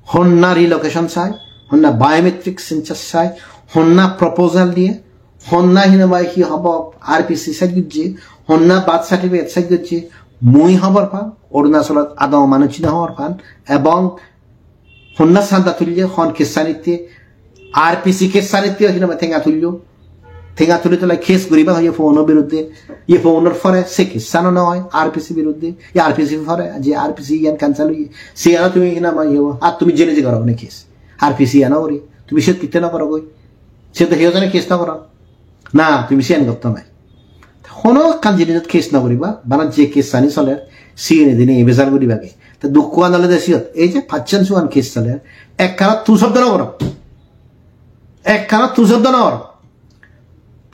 হন্না রিলোকেশন চাই হন্না বায়োমেট্রিক সেন্সাস চাই হন্না প্রপোজাল দিয়ে হন্না হিনবাই কি হব আরপিসি সাইড করছে হন্না বার্থ সার্টিফিকেট সাইড করছে মুই খবর পান অরুণাচলত আদৌ মানুষ না হওয়ার পান এবং হন্না সান্দা তুলিয়ে হন খ্রিস্টানিতে আরপিসি কেস সারিতে হিনবা ঠেঙা তুলি তোলা কেস করিবা হয় ফোনের বিরুদ্ধে ইয়ে ফোনের ফরে সে খ্রিস্টানও নয় আরপিসি বিরুদ্ধে আরপিসি ফরে যে আরপিসি ইয়ান ক্যান্সেল হইয়ে সে আনা তুমি হিনামা ইয়ে আর তুমি জেনে যে করো না কেস আরপিসি আনা করি তুমি সে কিতে না করো গই সে তো হিওজনে কেস না করো না তুমি সে করতে নাই কোনো কান জিনিস কেস না করিবা বানা যে কেস সানি চলে সিএনে দিনে এবেজার করিবাকে তা দুঃখ আনালে দেশিয়ত এই যে পাচ্ছেন সুয়ান কেস চলে এক কারণ তু শব্দ না করো এক কারণ তু শব্দ নর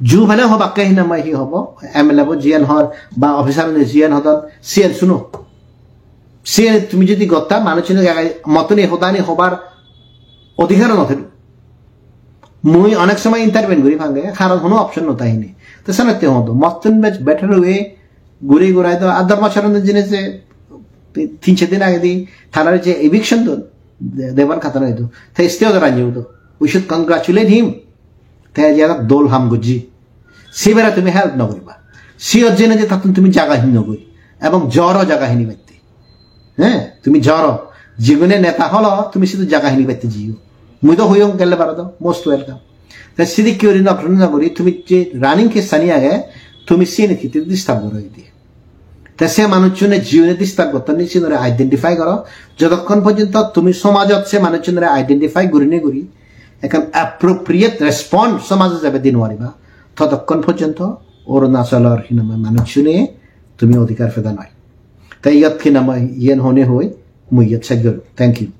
জু ভালে হবাকে হিনামাই হি হব এমএলএ জিয়ান হর বা অফিসার জিয়ান হদন সিএন শুনো সিএন তুমি যদি গত্তা মানুষের মতনে হদানি হবার অধিকার নথিল মুই অনেক সময় ইন্টারভেন করি ভাঙে কারণ কোনো অপশন নতাইনি তো সানাতে হতো মতন বেটার ওয়ে ঘুরে ঘুরাই তো আদার মাসারণের জিনিস যে 3-4 দিন আগে দিই থানার যে এভিকশন তো দেবার খাতা নয় তো তাই স্টেও রাজি হতো উই শুড কংগ্রাচুলেট হিম তাই যে দোল হাম গুজি সেবেরা তুমি হেল্প ন করিবা সিওর জেনে যে তখন তুমি জায়গাহীন নগরি এবং জ্বরও জায়গাহীনি পাইতে হ্যাঁ তুমি জ্বর জীবনে নেতা হলো তুমি শুধু জায়গাহীনি পাইতে জিও মুই তো হইও গেলে পারো তো মোস্ট ওয়েলকাম তাই সিদি কিউরি নকরি তুমি যে রানিং কে সানি আগে তুমি সিনে কিতে ডিস্টার্ব করে দিয়ে তাই সে মানুষজনের জীবনে ডিস্টার্ব করতে নিশ্চিত আইডেন্টিফাই করো যতক্ষণ পর্যন্ত তুমি সমাজত সে মানুষজনের আইডেন্টিফাই করি নে করি এখন অ্যাপ্রোপ্রিয়েট রেসপন্স সমাজে যাবে দিন মারিবা ততক্ষণ পর্যন্ত অরুণাচলের মানুষজনে তুমি অধিকার ফেদা নয় তাই ইয়াত খিনামা ইয়েন হনে হই মুই ইয়াত সাহায্য থ্যাংক ইউ